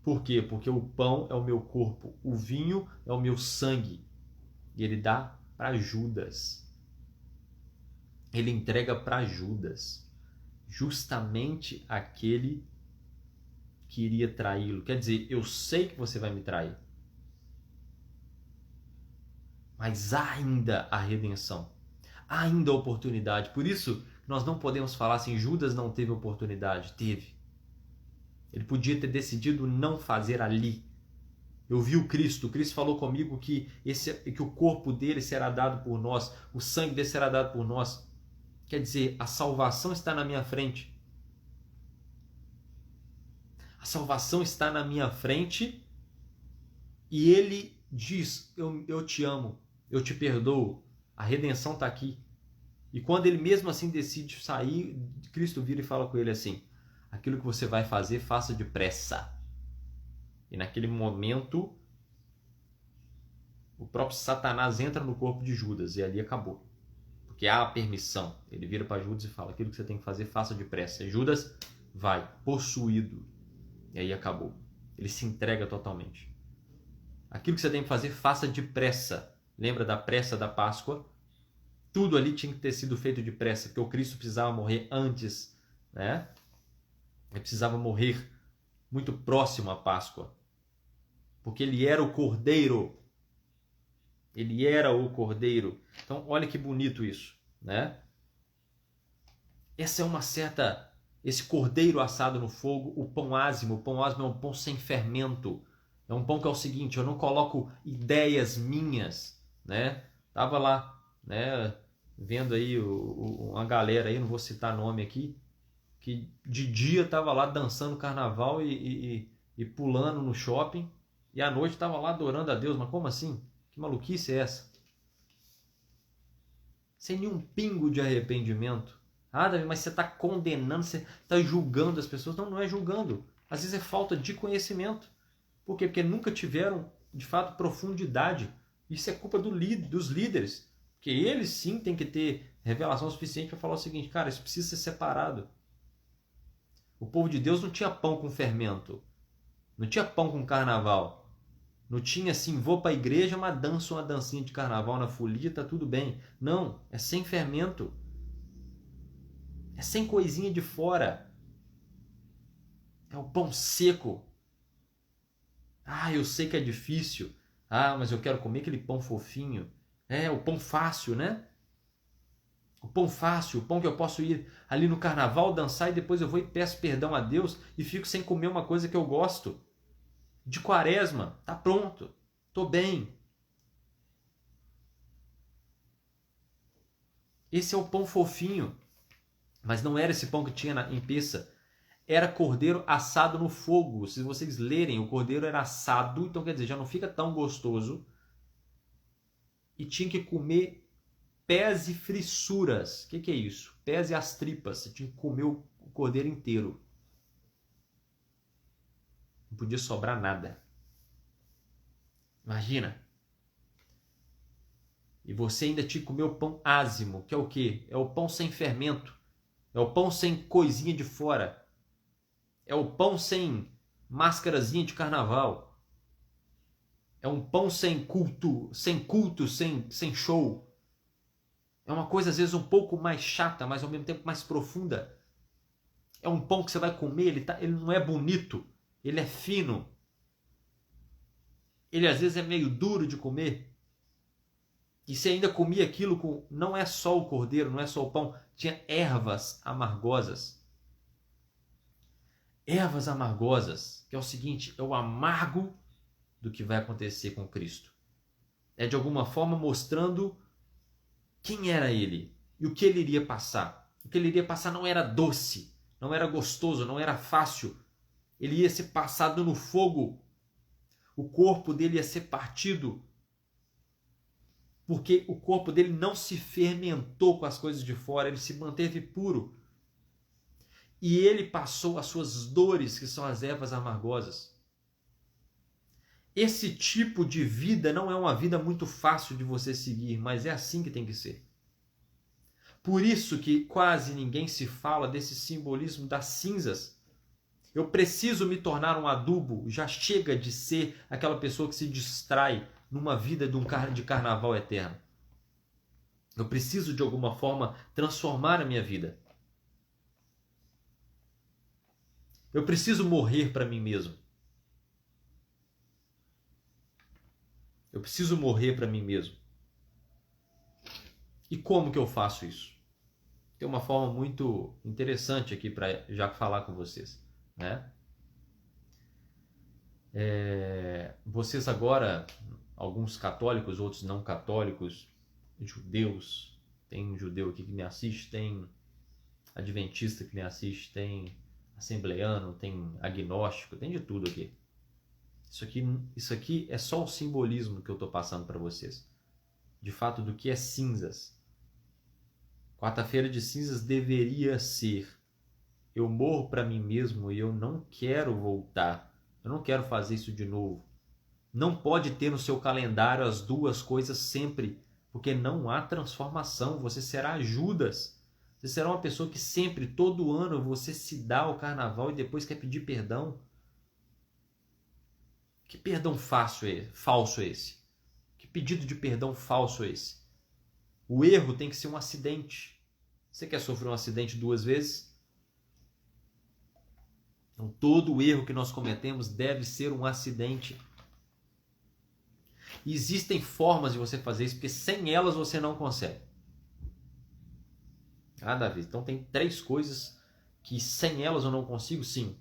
Por quê? Porque o pão é o meu corpo, o vinho é o meu sangue. E ele dá para Judas. Ele entrega para Judas, justamente aquele que iria traí-lo. Quer dizer, eu sei que você vai me trair, mas há ainda a redenção, há ainda a oportunidade. Por isso, nós não podemos falar assim, Judas não teve oportunidade. Teve. Ele podia ter decidido não fazer ali. Eu vi o Cristo falou comigo que o corpo dele será dado por nós, o sangue dele será dado por nós. Quer dizer, a salvação está na minha frente. A salvação está na minha frente e ele diz, eu te amo, eu te perdoo, a redenção está aqui. E quando ele mesmo assim decide sair, Cristo vira e fala com ele assim, aquilo que você vai fazer, faça depressa. E naquele momento, o próprio Satanás entra no corpo de Judas e ali acabou. Porque há a permissão. Ele vira para Judas e fala, aquilo que você tem que fazer, faça depressa. E Judas vai, possuído. E aí acabou. Ele se entrega totalmente. Aquilo que você tem que fazer, faça depressa. Lembra da pressa da Páscoa? Tudo ali tinha que ter sido feito depressa, porque o Cristo precisava morrer antes, né? Ele precisava morrer muito próximo à Páscoa. Porque ele era o Cordeiro. Ele era o Cordeiro. Então, olha que bonito isso, né? Essa é uma certa... Esse cordeiro assado no fogo, o pão ázimo é um pão sem fermento. É um pão que é o seguinte, eu não coloco ideias minhas, né? Tava lá, né, vendo aí uma galera aí, não vou citar nome aqui, que de dia tava lá dançando carnaval e pulando no shopping, E à noite estava lá adorando a Deus. Mas como assim? Que maluquice é essa? Sem nenhum pingo de arrependimento. Ah, Davi, mas você está condenando, você está julgando as pessoas. Não, não é julgando. Às vezes é falta de conhecimento. Por quê? Porque nunca tiveram, de fato, profundidade. Isso é culpa dos líderes. Porque eles sim têm que ter revelação suficiente para falar o seguinte: cara, isso precisa ser separado. O povo de Deus não tinha pão com fermento. Não tinha pão com carnaval. Não tinha assim, vou para a igreja, mas danço uma dancinha de carnaval na folia, tá tudo bem. Não, é sem fermento. É sem coisinha de fora. É o pão seco. Ah, eu sei que é difícil. Ah, mas eu quero comer aquele pão fofinho. É, o pão fácil, né? O pão fácil, o pão que eu posso ir ali no carnaval, dançar e depois eu vou e peço perdão a Deus e fico sem comer uma coisa que eu gosto. De quaresma, tá pronto. Tô bem. Esse é o pão fofinho. Mas não era esse pão que tinha em Peça. Era cordeiro assado no fogo. Se vocês lerem, o cordeiro era assado, então quer dizer, já não fica tão gostoso. E tinha que comer pés e frissuras. O que é isso? Pés e as tripas. Você tinha que comer o cordeiro inteiro. Não podia sobrar nada. Imagina. E você ainda tinha que comer o pão ázimo, que é o quê? É o pão sem fermento. É o pão sem coisinha de fora. É o pão sem máscarazinha de carnaval. É um pão sem culto, sem show. É uma coisa às vezes um pouco mais chata, mas ao mesmo tempo mais profunda. É um pão que você vai comer, ele não é bonito, ele é fino. Ele às vezes é meio duro de comer. E você ainda comia aquilo com... Não é só o cordeiro, não é só o pão. Tinha ervas amargosas. Ervas amargosas, que é o seguinte, é o amargo do que vai acontecer com Cristo. É de alguma forma mostrando quem era ele e o que ele iria passar. O que ele iria passar não era doce, não era gostoso, não era fácil. Ele ia ser passado no fogo. O corpo dele ia ser partido. Porque o corpo dele não se fermentou com as coisas de fora, ele se manteve puro. E ele passou as suas dores, que são as ervas amargosas. Esse tipo de vida não é uma vida muito fácil de você seguir, mas é assim que tem que ser. Por isso que quase ninguém se fala desse simbolismo das cinzas. Eu preciso me tornar um adubo, já chega de ser aquela pessoa que se distrai numa vida de carnaval eterno. Eu preciso de alguma forma transformar a minha vida. Eu preciso morrer para mim mesmo. Eu preciso morrer para mim mesmo. E como que eu faço isso? Tem uma forma muito interessante aqui para já falar com vocês, né? Vocês agora, alguns católicos, outros não católicos, judeus, tem um judeu aqui que me assiste, tem adventista que me assiste, tem assembleano, tem agnóstico, tem de tudo aqui. Isso aqui é só o simbolismo que eu estou passando para vocês. De fato, do que é cinzas. Quarta-feira de cinzas deveria ser: eu morro para mim mesmo e eu não quero voltar. Eu não quero fazer isso de novo. Não pode ter no seu calendário as duas coisas sempre, porque não há transformação. Você será Judas. Você será uma pessoa que sempre, todo ano, você se dá ao carnaval e depois quer pedir perdão. Que perdão falso é esse? Que pedido de perdão falso é esse? O erro tem que ser um acidente. Você quer sofrer um acidente 2 vezes? Então, todo erro que nós cometemos deve ser um acidente. E existem formas de você fazer isso, porque sem elas você não consegue. Ah, Davi, então tem 3 coisas que sem elas eu não consigo? Sim.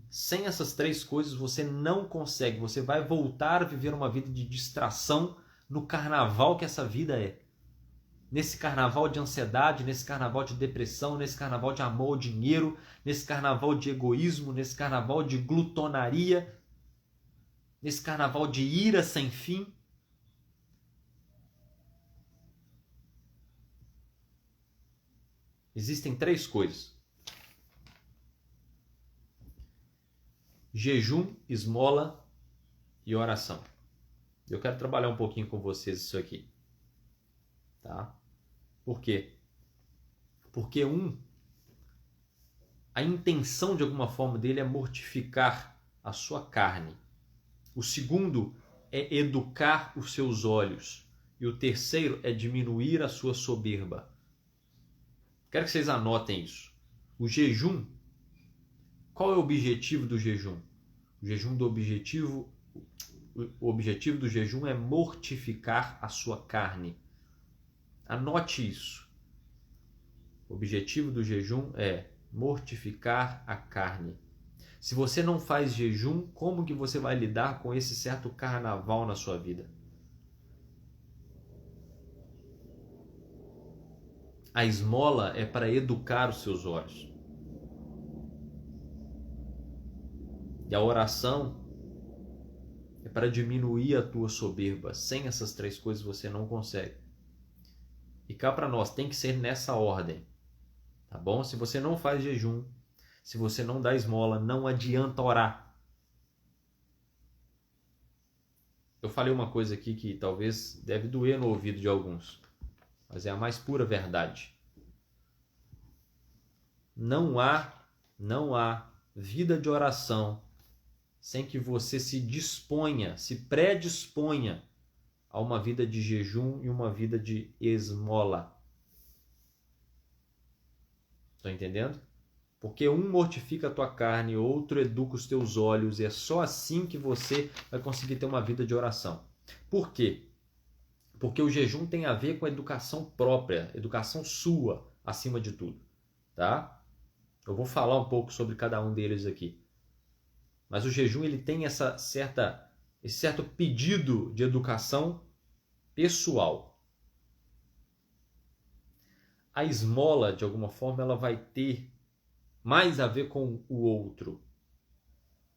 Sem essas 3 coisas você não consegue. Você vai voltar a viver uma vida de distração no carnaval que essa vida é. Nesse carnaval de ansiedade, nesse carnaval de depressão, nesse carnaval de amor ao dinheiro, nesse carnaval de egoísmo, nesse carnaval de glutonaria, nesse carnaval de ira sem fim. Existem 3 coisas: jejum, esmola e oração. Eu quero trabalhar um pouquinho com vocês isso aqui. Tá? Por quê? Porque a intenção de alguma forma dele é mortificar a sua carne. O segundo é educar os seus olhos. E o terceiro é diminuir a sua soberba. Quero que vocês anotem isso. O jejum, qual é o objetivo do jejum? O objetivo do jejum é mortificar a sua carne. Anote isso. O objetivo do jejum é mortificar a carne. Se você não faz jejum, como que você vai lidar com esse certo carnaval na sua vida? A esmola é para educar os seus olhos. E a oração é para diminuir a tua soberba. Sem essas 3 coisas você não consegue. E cá para nós, tem que ser nessa ordem. Tá bom? Se você não faz jejum, se você não dá esmola, não adianta orar. Eu falei uma coisa aqui que talvez deve doer no ouvido de alguns, mas é a mais pura verdade. Não há vida de oração sem que você se disponha, se predisponha a uma vida de jejum e uma vida de esmola. Estão entendendo? Porque um mortifica a tua carne, outro educa os teus olhos, e é só assim que você vai conseguir ter uma vida de oração. Por quê? Porque o jejum tem a ver com a educação própria, educação sua, acima de tudo. Tá? Eu vou falar um pouco sobre cada um deles aqui. Mas o jejum ele tem esse certo pedido de educação pessoal. A esmola, de alguma forma, ela vai ter mais a ver com o outro.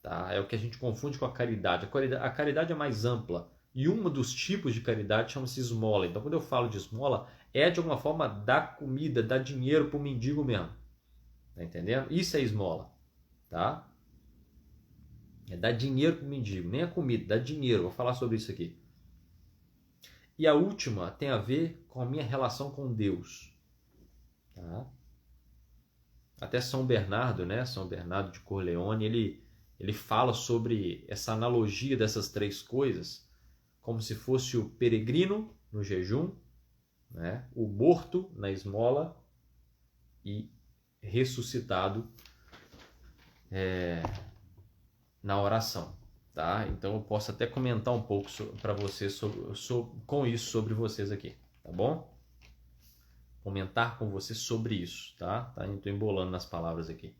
Tá? É o que a gente confunde com a caridade. A caridade é mais ampla. E um dos tipos de caridade chama-se esmola. Então, quando eu falo de esmola, é de alguma forma dar comida, dar dinheiro para o mendigo mesmo. Tá entendendo? Isso é esmola. Tá? É dar dinheiro para o mendigo. Nem a comida, dar dinheiro. Vou falar sobre isso aqui. E a última tem a ver com a minha relação com Deus. Tá? Até São Bernardo, né? São Bernardo de Corleone, ele fala sobre essa analogia dessas 3 coisas, como se fosse o peregrino no jejum, né? O morto na esmola e ressuscitado na oração. Tá? Então eu posso até comentar um pouco para vocês com isso sobre vocês aqui, tá bom? Comentar com vocês sobre isso, tá? Estou embolando nas palavras aqui.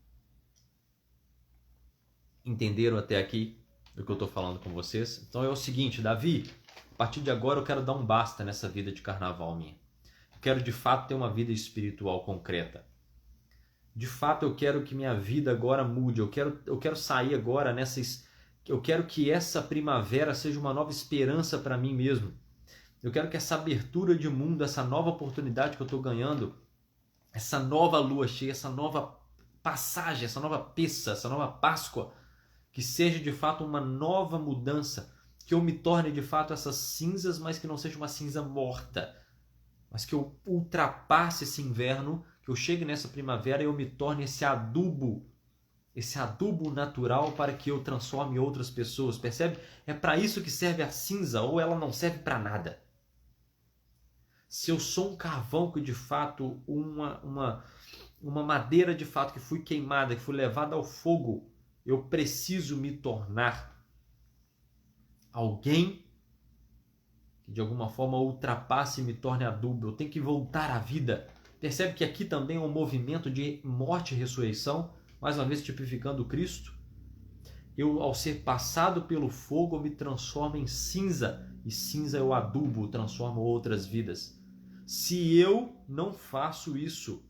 Entenderam até aqui o que eu estou falando com vocês? Então é o seguinte, Davi, a partir de agora eu quero dar um basta nessa vida de carnaval minha. Eu quero de fato ter uma vida espiritual concreta. De fato eu quero que minha vida agora mude. Eu quero sair agora eu quero que essa primavera seja uma nova esperança para mim mesmo. Eu quero que essa abertura de mundo, essa nova oportunidade que eu estou ganhando, essa nova lua cheia, essa nova passagem, essa nova peça, essa nova Páscoa, que seja de fato uma nova mudança, que eu me torne de fato essas cinzas, mas que não seja uma cinza morta, mas que eu ultrapasse esse inverno, que eu chegue nessa primavera e eu me torne esse adubo natural para que eu transforme outras pessoas, percebe? É para isso que serve a cinza, ou ela não serve para nada. Se eu sou um carvão que de fato, uma madeira de fato que fui queimada, que fui levada ao fogo, eu preciso me tornar alguém que de alguma forma ultrapasse e me torne adubo. Eu tenho que voltar à vida. Percebe que aqui também é um movimento de morte e ressurreição, mais uma vez tipificando Cristo. Eu, ao ser passado pelo fogo, eu me transformo em cinza, e cinza eu adubo, transformo outras vidas. Se eu não faço isso,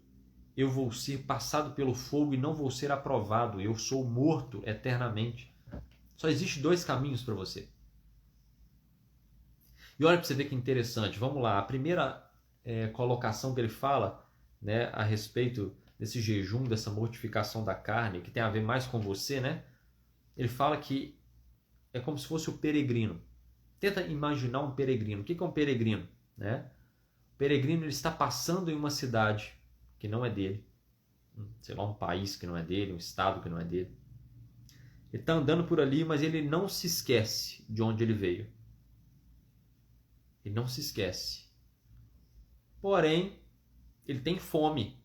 eu vou ser passado pelo fogo e não vou ser aprovado. Eu sou morto eternamente. Só existe dois caminhos para você. E olha para você ver que interessante. Vamos lá. A primeira colocação que ele fala, né, a respeito desse jejum, dessa mortificação da carne, que tem a ver mais com você, né? Ele fala que é como se fosse o peregrino. Tenta imaginar um peregrino. O que é um peregrino? Né? O peregrino ele está passando em uma cidade que não é dele. Sei lá, um país que não é dele, um estado que não é dele. Ele está andando por ali, mas ele não se esquece de onde ele veio. Ele não se esquece. Porém, ele tem fome.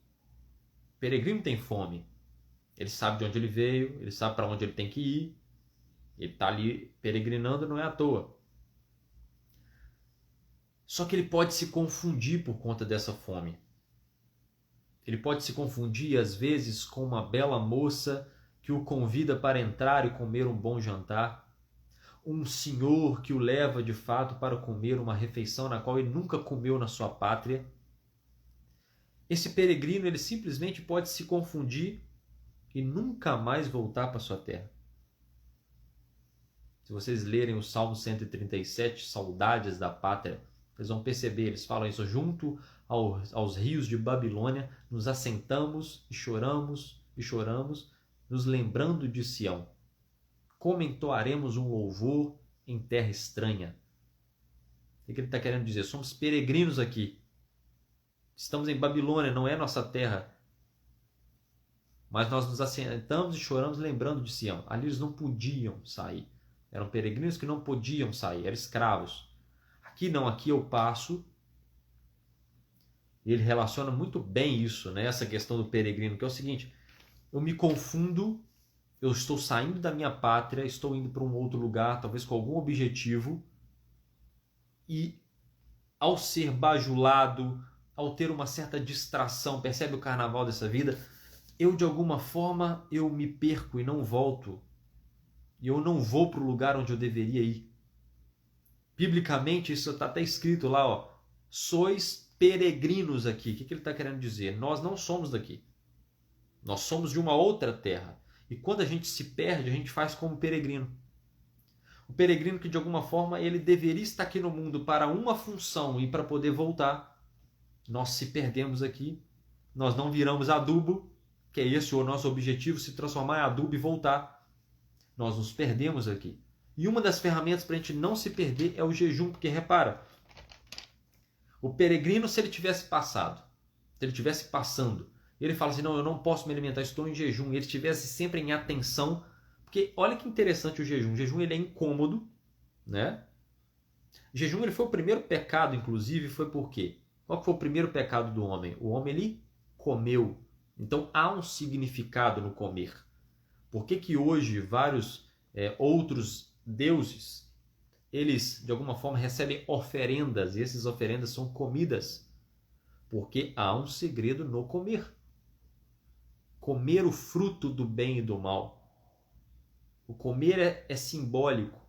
O peregrino tem fome. Ele sabe de onde ele veio, ele sabe para onde ele tem que ir. Ele está ali peregrinando, não é à toa. Só que ele pode se confundir por conta dessa fome. Ele pode se confundir, às vezes, com uma bela moça que o convida para entrar e comer um bom jantar. Um senhor que o leva, de fato, para comer uma refeição na qual ele nunca comeu na sua pátria. Esse peregrino, ele simplesmente pode se confundir e nunca mais voltar para sua terra. Se vocês lerem o Salmo 137, Saudades da Pátria, vocês vão perceber, eles falam isso: junto aos rios de Babilônia, nos assentamos e choramos, nos lembrando de Sião. Como entoaremos um louvor em terra estranha? O que ele está querendo dizer? Somos peregrinos aqui. Estamos em Babilônia, não é nossa terra. Mas nós nos assentamos e choramos lembrando de Sião. Ali eles não podiam sair. Eram peregrinos que não podiam sair, eram escravos. Aqui não, aqui eu passo. E ele relaciona muito bem isso, né? Essa questão do peregrino, que é o seguinte: eu me confundo, eu estou saindo da minha pátria, estou indo para um outro lugar, talvez com algum objetivo, e ao ser bajulado, ao ter uma certa distração, percebe o carnaval dessa vida? Eu, de alguma forma, eu me perco e não volto. E eu não vou para o lugar onde eu deveria ir. Biblicamente, isso está até escrito lá, ó. Sois peregrinos aqui. O que ele está querendo dizer? Nós não somos daqui. Nós somos de uma outra terra. E quando a gente se perde, a gente faz como peregrino. O peregrino que, de alguma forma, ele deveria estar aqui no mundo para uma função e para poder voltar. Nós se perdemos aqui. Nós não viramos adubo, que é esse o nosso objetivo, se transformar em adubo e voltar. Nós nos perdemos aqui. E uma das ferramentas para a gente não se perder é o jejum, porque repara, o peregrino, se ele tivesse passado, se ele tivesse passando, ele fala assim: não, eu não posso me alimentar, estou em jejum, e ele estivesse sempre em atenção, porque olha que interessante o jejum. O jejum ele é incômodo, né? O jejum ele foi o primeiro pecado, inclusive, foi por quê? Qual foi o primeiro pecado do homem? O homem ele comeu. Então há um significado no comer. Por que hoje vários outros deuses, eles de alguma forma recebem oferendas, e essas oferendas são comidas? Porque há um segredo no comer. Comer o fruto do bem e do mal. O comer é simbólico.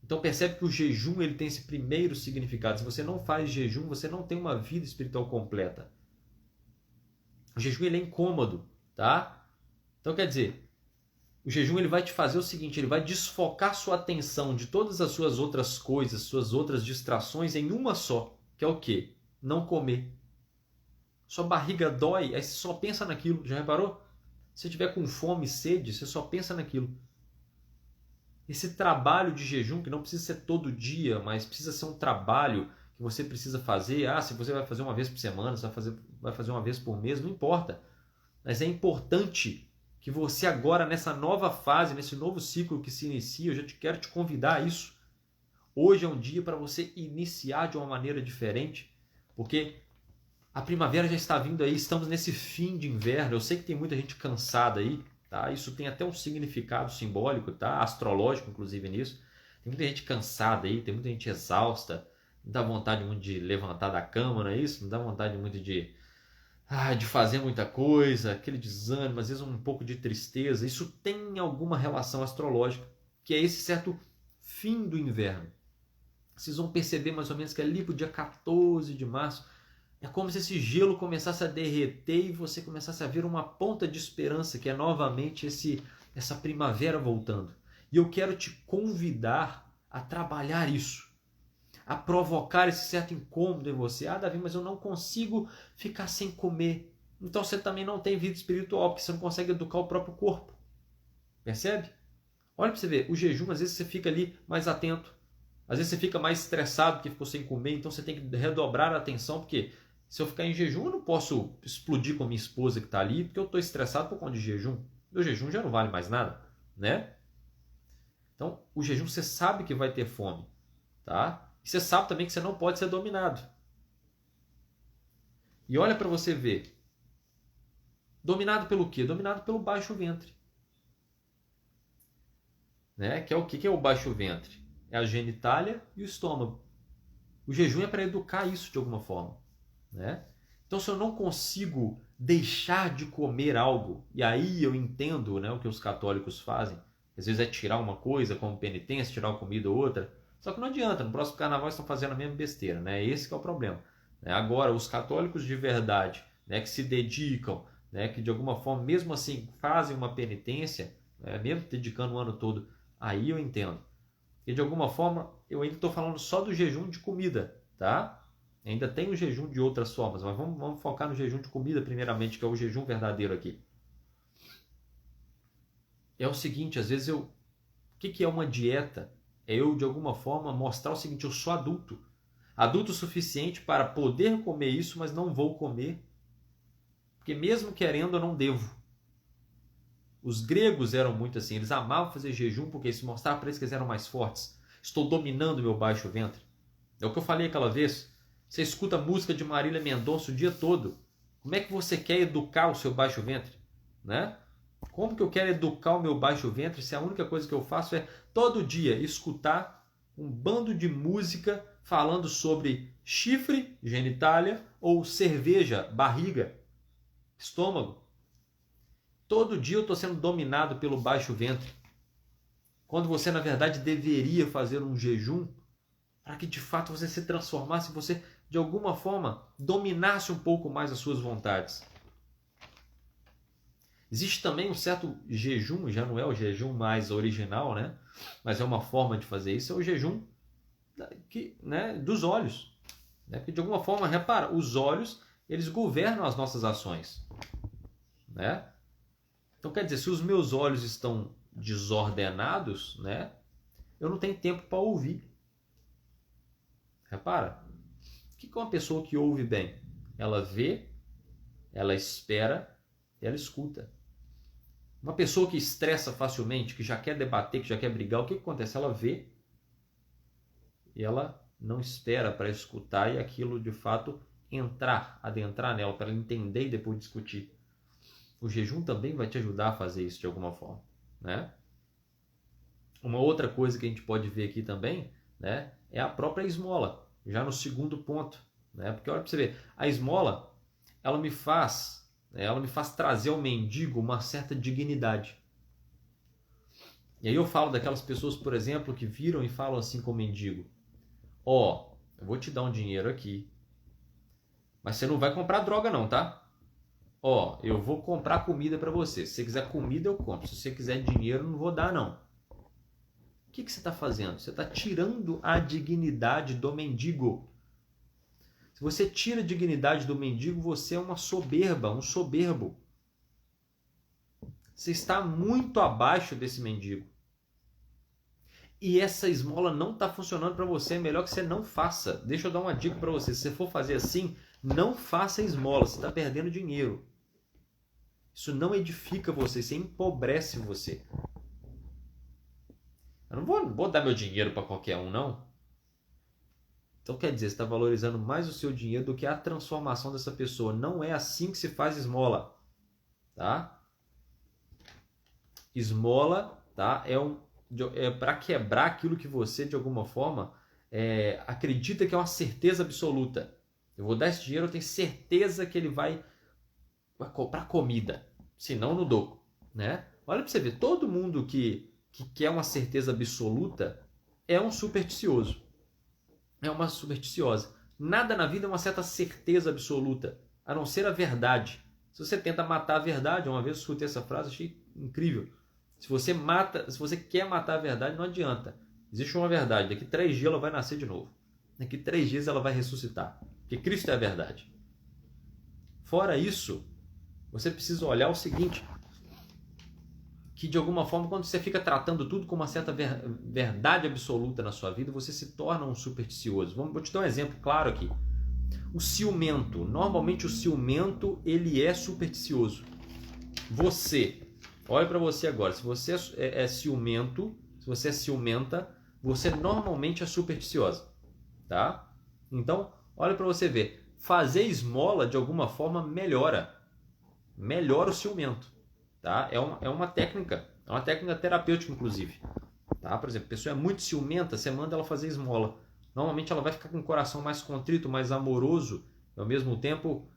Então percebe que o jejum ele tem esse primeiro significado. Se você não faz jejum, você não tem uma vida espiritual completa. O jejum ele é incômodo, tá? Então quer dizer, o jejum ele vai te fazer o seguinte: ele vai desfocar sua atenção de todas as suas outras coisas, suas outras distrações em uma só, que é o quê? Não comer. Sua barriga dói, aí você só pensa naquilo. Já reparou? Se você tiver com fome e sede, você só pensa naquilo. Esse trabalho de jejum, que não precisa ser todo dia, mas precisa ser um trabalho que você precisa fazer. Ah, se você vai fazer uma vez por semana, se vai fazer uma vez por mês, não importa. Mas é importante que você agora, nessa nova fase, nesse novo ciclo que se inicia, eu já quero te convidar a isso. Hoje é um dia para você iniciar de uma maneira diferente, porque a primavera já está vindo aí, estamos nesse fim de inverno. Eu sei que tem muita gente cansada aí, tá? Isso tem até um significado simbólico, tá? Astrológico, inclusive, nisso. Tem muita gente cansada aí, tem muita gente exausta, não dá vontade muito de levantar da cama, não é isso? Não dá vontade muito de fazer muita coisa, aquele desânimo, às vezes um pouco de tristeza. Isso tem alguma relação astrológica, que é esse certo fim do inverno. Vocês vão perceber mais ou menos que ali para o dia 14 de março, é como se esse gelo começasse a derreter e você começasse a ver uma ponta de esperança, que é novamente essa primavera voltando. E eu quero te convidar a trabalhar isso, a provocar esse certo incômodo em você. Ah, Davi, mas eu não consigo ficar sem comer. Então você também não tem vida espiritual, porque você não consegue educar o próprio corpo. Percebe? Olha para você ver, o jejum, às vezes você fica ali mais atento. Às vezes você fica mais estressado porque ficou sem comer, então você tem que redobrar a atenção, porque se eu ficar em jejum, eu não posso explodir com a minha esposa que está ali, porque eu estou estressado por conta de jejum. Meu jejum já não vale mais nada, né? Então, o jejum você sabe que vai ter fome, tá? E você sabe também que você não pode ser dominado. E olha para você ver. Dominado pelo quê? Dominado pelo baixo ventre. Né? Que é o que é o baixo ventre? É a genitália e o estômago. O jejum é para educar isso de alguma forma, né? Então, se eu não consigo deixar de comer algo, e aí eu entendo, né, o que os católicos fazem, às vezes é tirar uma coisa como penitência, tirar uma comida ou outra, só que não adianta, no próximo carnaval estão fazendo a mesma besteira, né? Esse que é o problema. Agora, os católicos de verdade, né, que se dedicam, né, que de alguma forma, mesmo assim, fazem uma penitência, né, mesmo dedicando o ano todo, aí eu entendo. E de alguma forma, eu ainda estou falando só do jejum de comida, tá? Ainda tem o jejum de outras formas, mas vamos focar no jejum de comida primeiramente, que é o jejum verdadeiro aqui. É o seguinte, às vezes o que é uma dieta? É eu, de alguma forma, mostrar o seguinte, eu sou adulto. Adulto o suficiente para poder comer isso, mas não vou comer. Porque mesmo querendo, eu não devo. Os gregos eram muito assim, eles amavam fazer jejum porque isso mostrava para eles que eles eram mais fortes. Estou dominando meu baixo ventre. É o que eu falei aquela vez. Você escuta música de Marília Mendonça o dia todo. Como é que você quer educar o seu baixo ventre? Né? Como que eu quero educar o meu baixo ventre se a única coisa que eu faço é todo dia escutar um bando de música falando sobre chifre, genitália, ou cerveja, barriga, estômago? Todo dia eu estou sendo dominado pelo baixo ventre. Quando você, na verdade, deveria fazer um jejum para que, de fato, você se transformasse, você, de alguma forma, dominasse um pouco mais as suas vontades. Existe também um certo jejum, já não é o jejum mais original, né? Mas é uma forma de fazer isso, é o jejum dos olhos. Né? Porque, de alguma forma, repara, os olhos, eles governam as nossas ações. Né? Então, quer dizer, se os meus olhos estão desordenados, né, eu não tenho tempo para ouvir. Repara, o que é uma pessoa que ouve bem? Ela vê, ela espera e ela escuta. Uma pessoa que estressa facilmente, que já quer debater, que já quer brigar, o que acontece? Ela vê e ela não espera para escutar e aquilo, de fato, adentrar nela, para ela entender e depois discutir. O jejum também vai te ajudar a fazer isso de alguma forma, né? Uma outra coisa que a gente pode ver aqui também, né, é a própria esmola, já no segundo ponto, né? Porque olha para você ver, a esmola, ela me faz trazer ao mendigo uma certa dignidade. E aí eu falo daquelas pessoas, por exemplo, que viram e falam assim com o mendigo: ó, eu vou te dar um dinheiro aqui, mas você não vai comprar droga não, tá? Ó, eu vou comprar comida para você. Se você quiser comida, eu compro. Se você quiser dinheiro, não vou dar, não. O que você está fazendo? Você está tirando a dignidade do mendigo. Se você tira a dignidade do mendigo, você é uma soberba, um soberbo. Você está muito abaixo desse mendigo. E essa esmola não está funcionando para você. É melhor que você não faça. Deixa eu dar uma dica para você. Se você for fazer assim, não faça esmola. Você está perdendo dinheiro. Isso não edifica você, isso empobrece você. Eu não vou dar meu dinheiro para qualquer um, não. Então quer dizer, você está valorizando mais o seu dinheiro do que a transformação dessa pessoa. Não é assim que se faz esmola. Tá? Esmola, tá? É para quebrar aquilo que você, de alguma forma, acredita que é uma certeza absoluta. Eu vou dar esse dinheiro, eu tenho certeza que ele vai comprar comida, senão não dou, né? Olha para você ver, todo mundo que quer uma certeza absoluta é um supersticioso, é uma supersticiosa. Nada na vida é uma certa certeza absoluta, a não ser a verdade. Se você tenta matar a verdade, uma vez eu escutei essa frase, achei incrível. Se você quer matar a verdade, não adianta. Existe uma verdade, daqui 3 dias ela vai nascer de novo. Daqui 3 dias ela vai ressuscitar. Porque Cristo é a verdade. Fora isso, você precisa olhar o seguinte, que de alguma forma, quando você fica tratando tudo com uma certa verdade absoluta na sua vida, você se torna um supersticioso. Vou te dar um exemplo claro aqui. O ciumento. Normalmente o ciumento, ele é supersticioso. Olha para você agora. Se você é ciumento, se você é ciumenta, você normalmente é supersticiosa. Tá? Então, olha para você ver. Fazer esmola, de alguma forma, melhora o ciumento. Tá? É uma técnica terapêutica, inclusive. Tá? Por exemplo, a pessoa é muito ciumenta, você manda ela fazer esmola. Normalmente ela vai ficar com o coração mais contrito, mais amoroso, e ao mesmo tempo,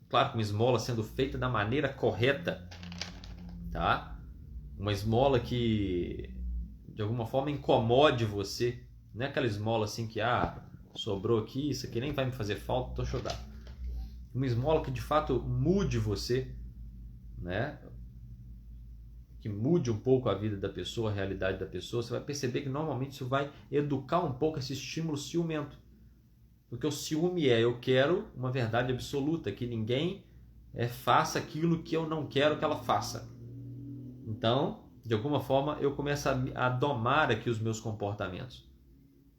claro, com uma esmola sendo feita da maneira correta. Tá? Uma esmola que, de alguma forma, incomode você. Não é aquela esmola assim que, sobrou aqui, isso aqui nem vai me fazer falta, tô chorando. Uma esmola que de fato mude você, né? Que mude um pouco a vida da pessoa, a realidade da pessoa. Você vai perceber que normalmente isso vai educar um pouco esse estímulo ciumento. Porque o ciúme eu quero uma verdade absoluta, que ninguém faça aquilo que eu não quero que ela faça. Então, de alguma forma, eu começo a domar aqui os meus comportamentos.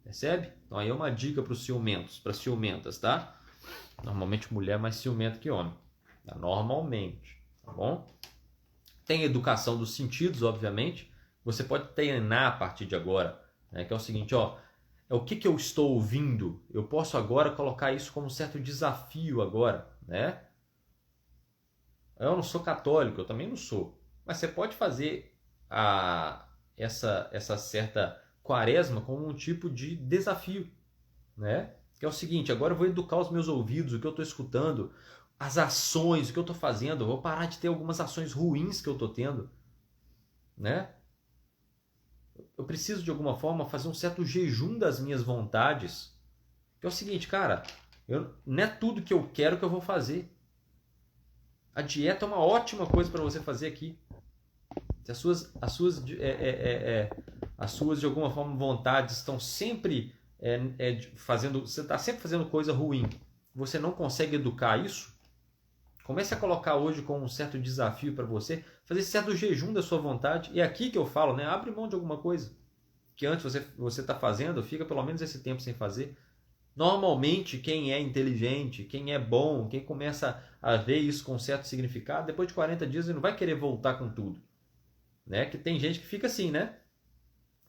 Percebe? Então aí é uma dica para os ciumentos, para ciumentas, tá? Normalmente mulher é mais ciumenta que homem. Tá? Normalmente, tá bom? Tem educação dos sentidos, obviamente. Você pode treinar a partir de agora, né? Que é o seguinte, é o que eu estou ouvindo. Eu posso agora colocar isso como um certo desafio agora, né? Eu não sou católico, eu também não sou. Mas você pode fazer essa certa quaresma como um tipo de desafio, né? Que é o seguinte, agora eu vou educar os meus ouvidos, o que eu estou escutando, as ações, o que eu estou fazendo. Eu vou parar de ter algumas ações ruins que eu estou tendo, né? Eu preciso de alguma forma fazer um certo jejum das minhas vontades. Que é o seguinte, cara, não é tudo que eu quero que eu vou fazer. A dieta é uma ótima coisa para você fazer aqui. Se as suas de alguma forma vontades estão sempre fazendo, você está sempre fazendo coisa ruim, você não consegue educar isso, comece a colocar hoje como um certo desafio para você, fazer certo jejum da sua vontade. E é aqui que eu falo, né? Abre mão de alguma coisa que antes você está fazendo, fica pelo menos esse tempo sem fazer. Normalmente, quem é inteligente, quem é bom, quem começa a ver isso com certo significado, depois de 40 dias ele não vai querer voltar com tudo. Né? Que tem gente que fica assim, né?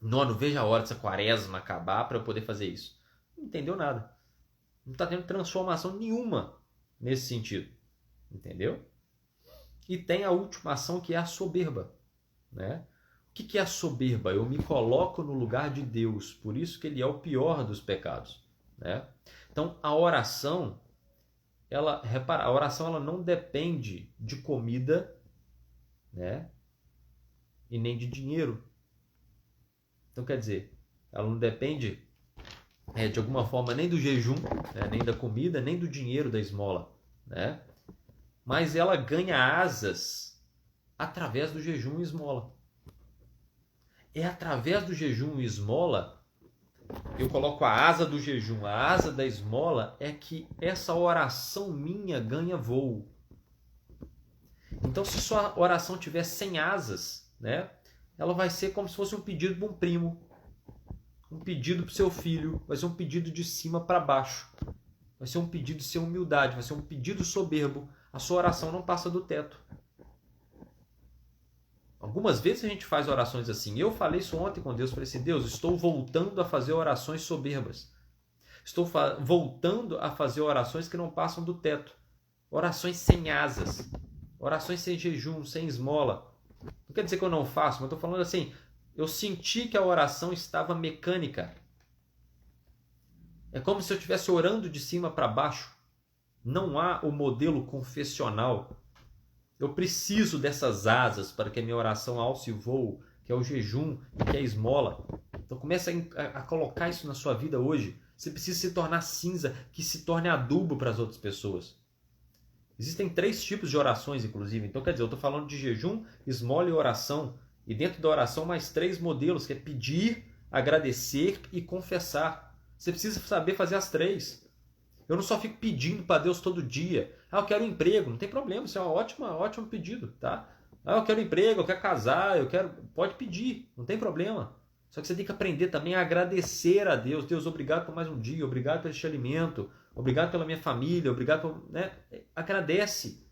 Não vejo a hora dessa quaresma acabar para eu poder fazer isso. Não entendeu nada. Não está tendo transformação nenhuma nesse sentido. Entendeu? E tem a última ação, que é a soberba. Né? O que é a soberba? Eu me coloco no lugar de Deus. Por isso que ele é o pior dos pecados. Né? Então, a oração, a oração ela não depende de comida, né? E nem de dinheiro. Então, quer dizer, ela não depende de alguma forma nem do jejum, né? Nem da comida, nem do dinheiro da esmola, né? Mas ela ganha asas através do jejum e esmola. É através do jejum e esmola, eu coloco a asa do jejum, a asa da esmola, é que essa oração minha ganha voo. Então, se sua oração tiver sem asas, né? Ela vai ser como se fosse um pedido para um primo, um pedido para o seu filho, vai ser um pedido de cima para baixo, vai ser um pedido sem humildade, vai ser um pedido soberbo. A sua oração não passa do teto. Algumas vezes a gente faz orações assim. Eu falei isso ontem com Deus, falei assim, Deus, estou voltando a fazer orações soberbas. Estou voltando a fazer orações que não passam do teto. Orações sem asas, orações sem jejum, sem esmola. Não quer dizer que eu não faço, mas estou falando assim, eu senti que a oração estava mecânica. É como se eu estivesse orando de cima para baixo. Não há o modelo confessional. Eu preciso dessas asas para que a minha oração alce voo, que é o jejum e que é a esmola. Então comece a colocar isso na sua vida hoje. Você precisa se tornar cinza, que se torne adubo para as outras pessoas. Existem 3 tipos de orações, inclusive. Então, quer dizer, eu estou falando de jejum, esmola e oração. E dentro da oração, mais 3 modelos, que é pedir, agradecer e confessar. Você precisa saber fazer as 3. Eu não só fico pedindo para Deus todo dia. Eu quero um emprego. Não tem problema, isso é um ótimo pedido, tá? Eu quero um emprego, eu quero casar, Pode pedir, não tem problema. Só que você tem que aprender também a agradecer a Deus. Deus, obrigado por mais um dia, obrigado por este alimento, obrigado pela minha família, obrigado por... Né? Agradece.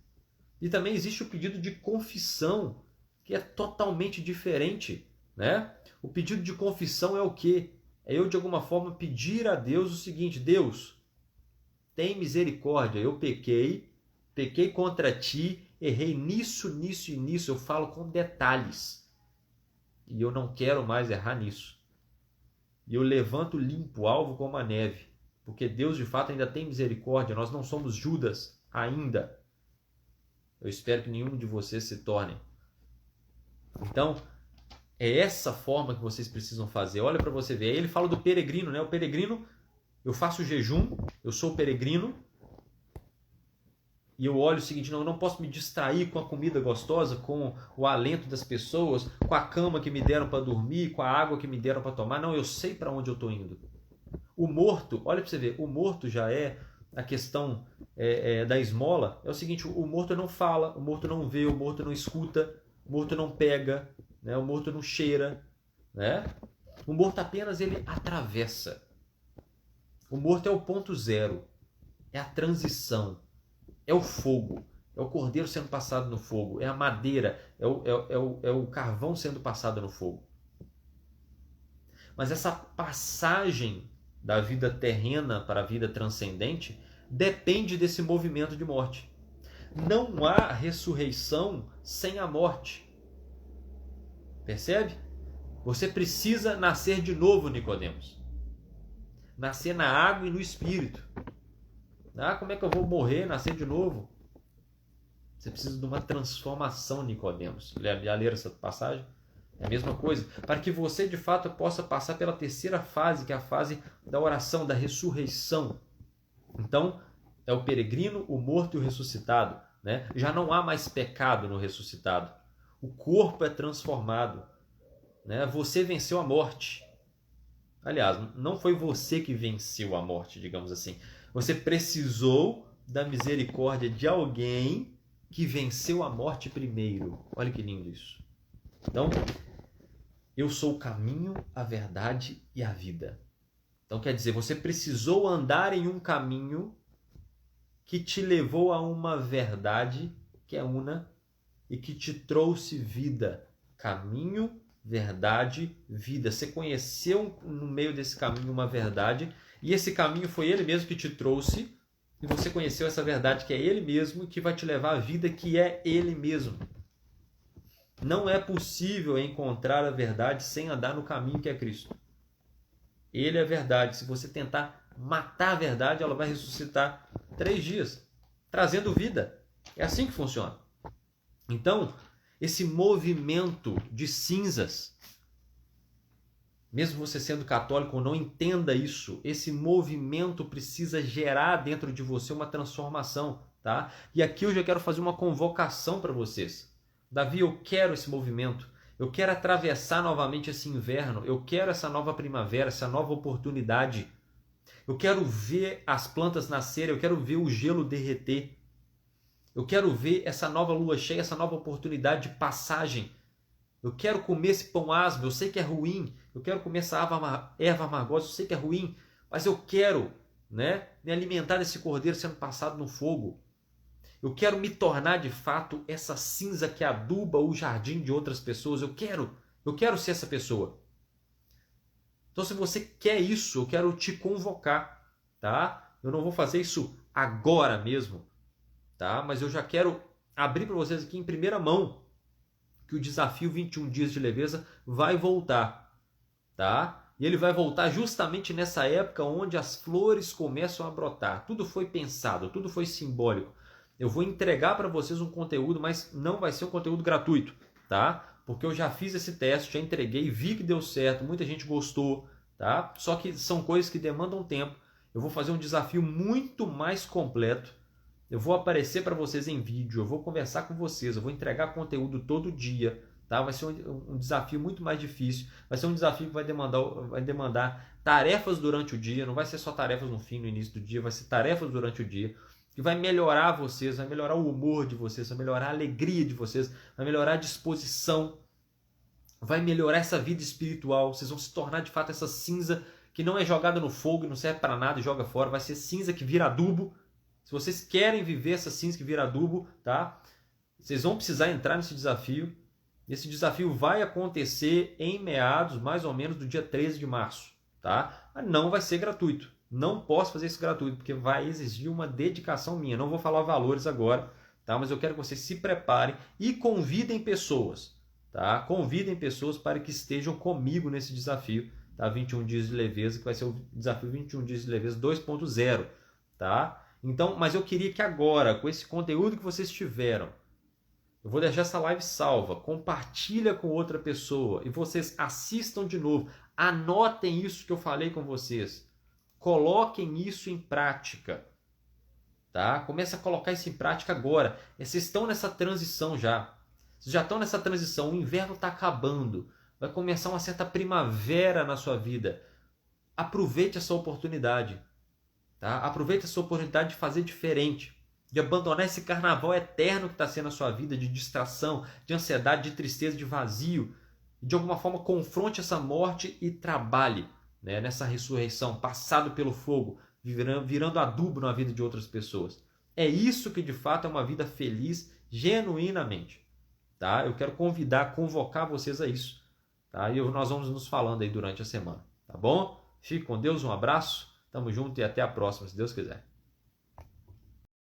E também existe o pedido de confissão, que é totalmente diferente, né? O pedido de confissão é o quê? É eu, de alguma forma, pedir a Deus o seguinte: Deus, tem misericórdia, eu pequei contra ti, errei nisso e nisso, eu falo com detalhes. E eu não quero mais errar nisso. E eu levanto limpo, alvo como a neve. Porque Deus de fato ainda tem misericórdia. Nós não somos Judas ainda. Eu espero que nenhum de vocês se torne. Então, é essa forma que vocês precisam fazer. Olha para você ver. Aí ele fala do peregrino, né? O peregrino, eu faço jejum, eu sou peregrino. E eu olho o seguinte: não, eu não posso me distrair com a comida gostosa, com o alento das pessoas, com a cama que me deram para dormir, com a água que me deram para tomar. Não, eu sei para onde eu estou indo. O morto, olha para você ver, o morto já é a questão da esmola. É o seguinte: o morto não fala, o morto não vê, o morto não escuta, o morto não pega, né? O morto não cheira, né? O morto apenas ele atravessa. O morto é o ponto zero, é a transição. É o fogo, é o cordeiro sendo passado no fogo, é a madeira, é o carvão sendo passado no fogo. Mas essa passagem da vida terrena para a vida transcendente depende desse movimento de morte. Não há ressurreição sem a morte. Percebe? Você precisa nascer de novo, Nicodemos. Nascer na água e no Espírito. Como é que eu vou morrer, nascer de novo? Você precisa de uma transformação, Nicodemos. Já leram essa passagem? É a mesma coisa. Para que você, de fato, possa passar pela terceira fase, que é a fase da oração, da ressurreição. Então, é o peregrino, o morto e o ressuscitado, né? Já não há mais pecado no ressuscitado. O corpo é transformado, né? Você venceu a morte. Aliás, não foi você que venceu a morte, digamos assim. Você precisou da misericórdia de alguém que venceu a morte primeiro. Olha que lindo isso. Então, eu sou o caminho, a verdade e a vida. Então, quer dizer, você precisou andar em um caminho que te levou a uma verdade que é una e que te trouxe vida. Caminho, verdade, vida. Você conheceu no meio desse caminho uma verdade, e esse caminho foi ele mesmo que te trouxe, e você conheceu essa verdade que é ele mesmo, que vai te levar à vida que é ele mesmo. Não é possível encontrar a verdade sem andar no caminho que é Cristo. Ele é a verdade. Se você tentar matar a verdade, ela vai ressuscitar 3 dias, trazendo vida. É assim que funciona. Então, esse movimento de cinzas, mesmo você sendo católico, não entenda isso. Esse movimento precisa gerar dentro de você uma transformação, tá? E aqui eu já quero fazer uma convocação para vocês. Davi, eu quero esse movimento. Eu quero atravessar novamente esse inverno. Eu quero essa nova primavera, essa nova oportunidade. Eu quero ver as plantas nascerem. Eu quero ver o gelo derreter. Eu quero ver essa nova lua cheia, essa nova oportunidade de passagem. Eu quero comer esse pão asmo, eu sei que é ruim. Eu quero comer essa erva amargosa, eu sei que é ruim. Mas eu quero, né, me alimentar desse cordeiro sendo passado no fogo. Eu quero me tornar de fato essa cinza que aduba o jardim de outras pessoas. Eu quero ser essa pessoa. Então, se você quer isso, eu quero te convocar, tá? Eu não vou fazer isso agora mesmo, tá? Mas eu já quero abrir para vocês aqui em primeira mão que o desafio 21 dias de leveza vai voltar, tá? E ele vai voltar justamente nessa época onde as flores começam a brotar. Tudo foi pensado, tudo foi simbólico. Eu vou entregar para vocês um conteúdo, mas não vai ser um conteúdo gratuito, tá? Porque eu já fiz esse teste, já entreguei, vi que deu certo, muita gente gostou, tá? Só que são coisas que demandam tempo. Eu vou fazer um desafio muito mais completo, Eu vou aparecer para vocês em vídeo, eu vou conversar com vocês, eu vou entregar conteúdo todo dia, tá? Vai ser um desafio muito mais difícil, vai ser um desafio que vai demandar tarefas durante o dia, não vai ser só tarefas no fim, no início do dia, vai ser tarefas durante o dia, que vai melhorar vocês, vai melhorar o humor de vocês, vai melhorar a alegria de vocês, vai melhorar a disposição, vai melhorar essa vida espiritual, vocês vão se tornar de fato essa cinza que não é jogada no fogo e não serve para nada e joga fora, vai ser cinza que vira adubo. Se vocês querem viver essa cinza que vira adubo, tá? Vocês vão precisar entrar nesse desafio. Esse desafio vai acontecer em meados, mais ou menos, do dia 13 de março, tá? Mas não vai ser gratuito. Não posso fazer isso gratuito, porque vai exigir uma dedicação minha. Não vou falar valores agora, tá? Mas eu quero que vocês se preparem e convidem pessoas, tá? Convidem pessoas para que estejam comigo nesse desafio, tá? 21 dias de leveza, que vai ser o desafio 21 dias de leveza 2.0, tá? Então, mas eu queria que agora, com esse conteúdo que vocês tiveram, eu vou deixar essa live salva, compartilha com outra pessoa e vocês assistam de novo, anotem isso que eu falei com vocês, coloquem isso em prática, tá? Comece a colocar isso em prática agora. Vocês estão nessa transição já, vocês já estão nessa transição, o inverno está acabando, vai começar uma certa primavera na sua vida. Aproveite essa oportunidade. Tá? Aproveita essa oportunidade de fazer diferente, de abandonar esse carnaval eterno que está sendo a sua vida, de distração, de ansiedade, de tristeza, de vazio. De alguma forma, confronte essa morte e trabalhe, né, nessa ressurreição, passado pelo fogo, virando adubo na vida de outras pessoas. É isso que de fato é uma vida feliz, genuinamente. Tá? Eu quero convocar vocês a isso. Tá? E nós vamos nos falando aí durante a semana. Tá bom? Fique com Deus, um abraço. Tamo junto e até a próxima, se Deus quiser.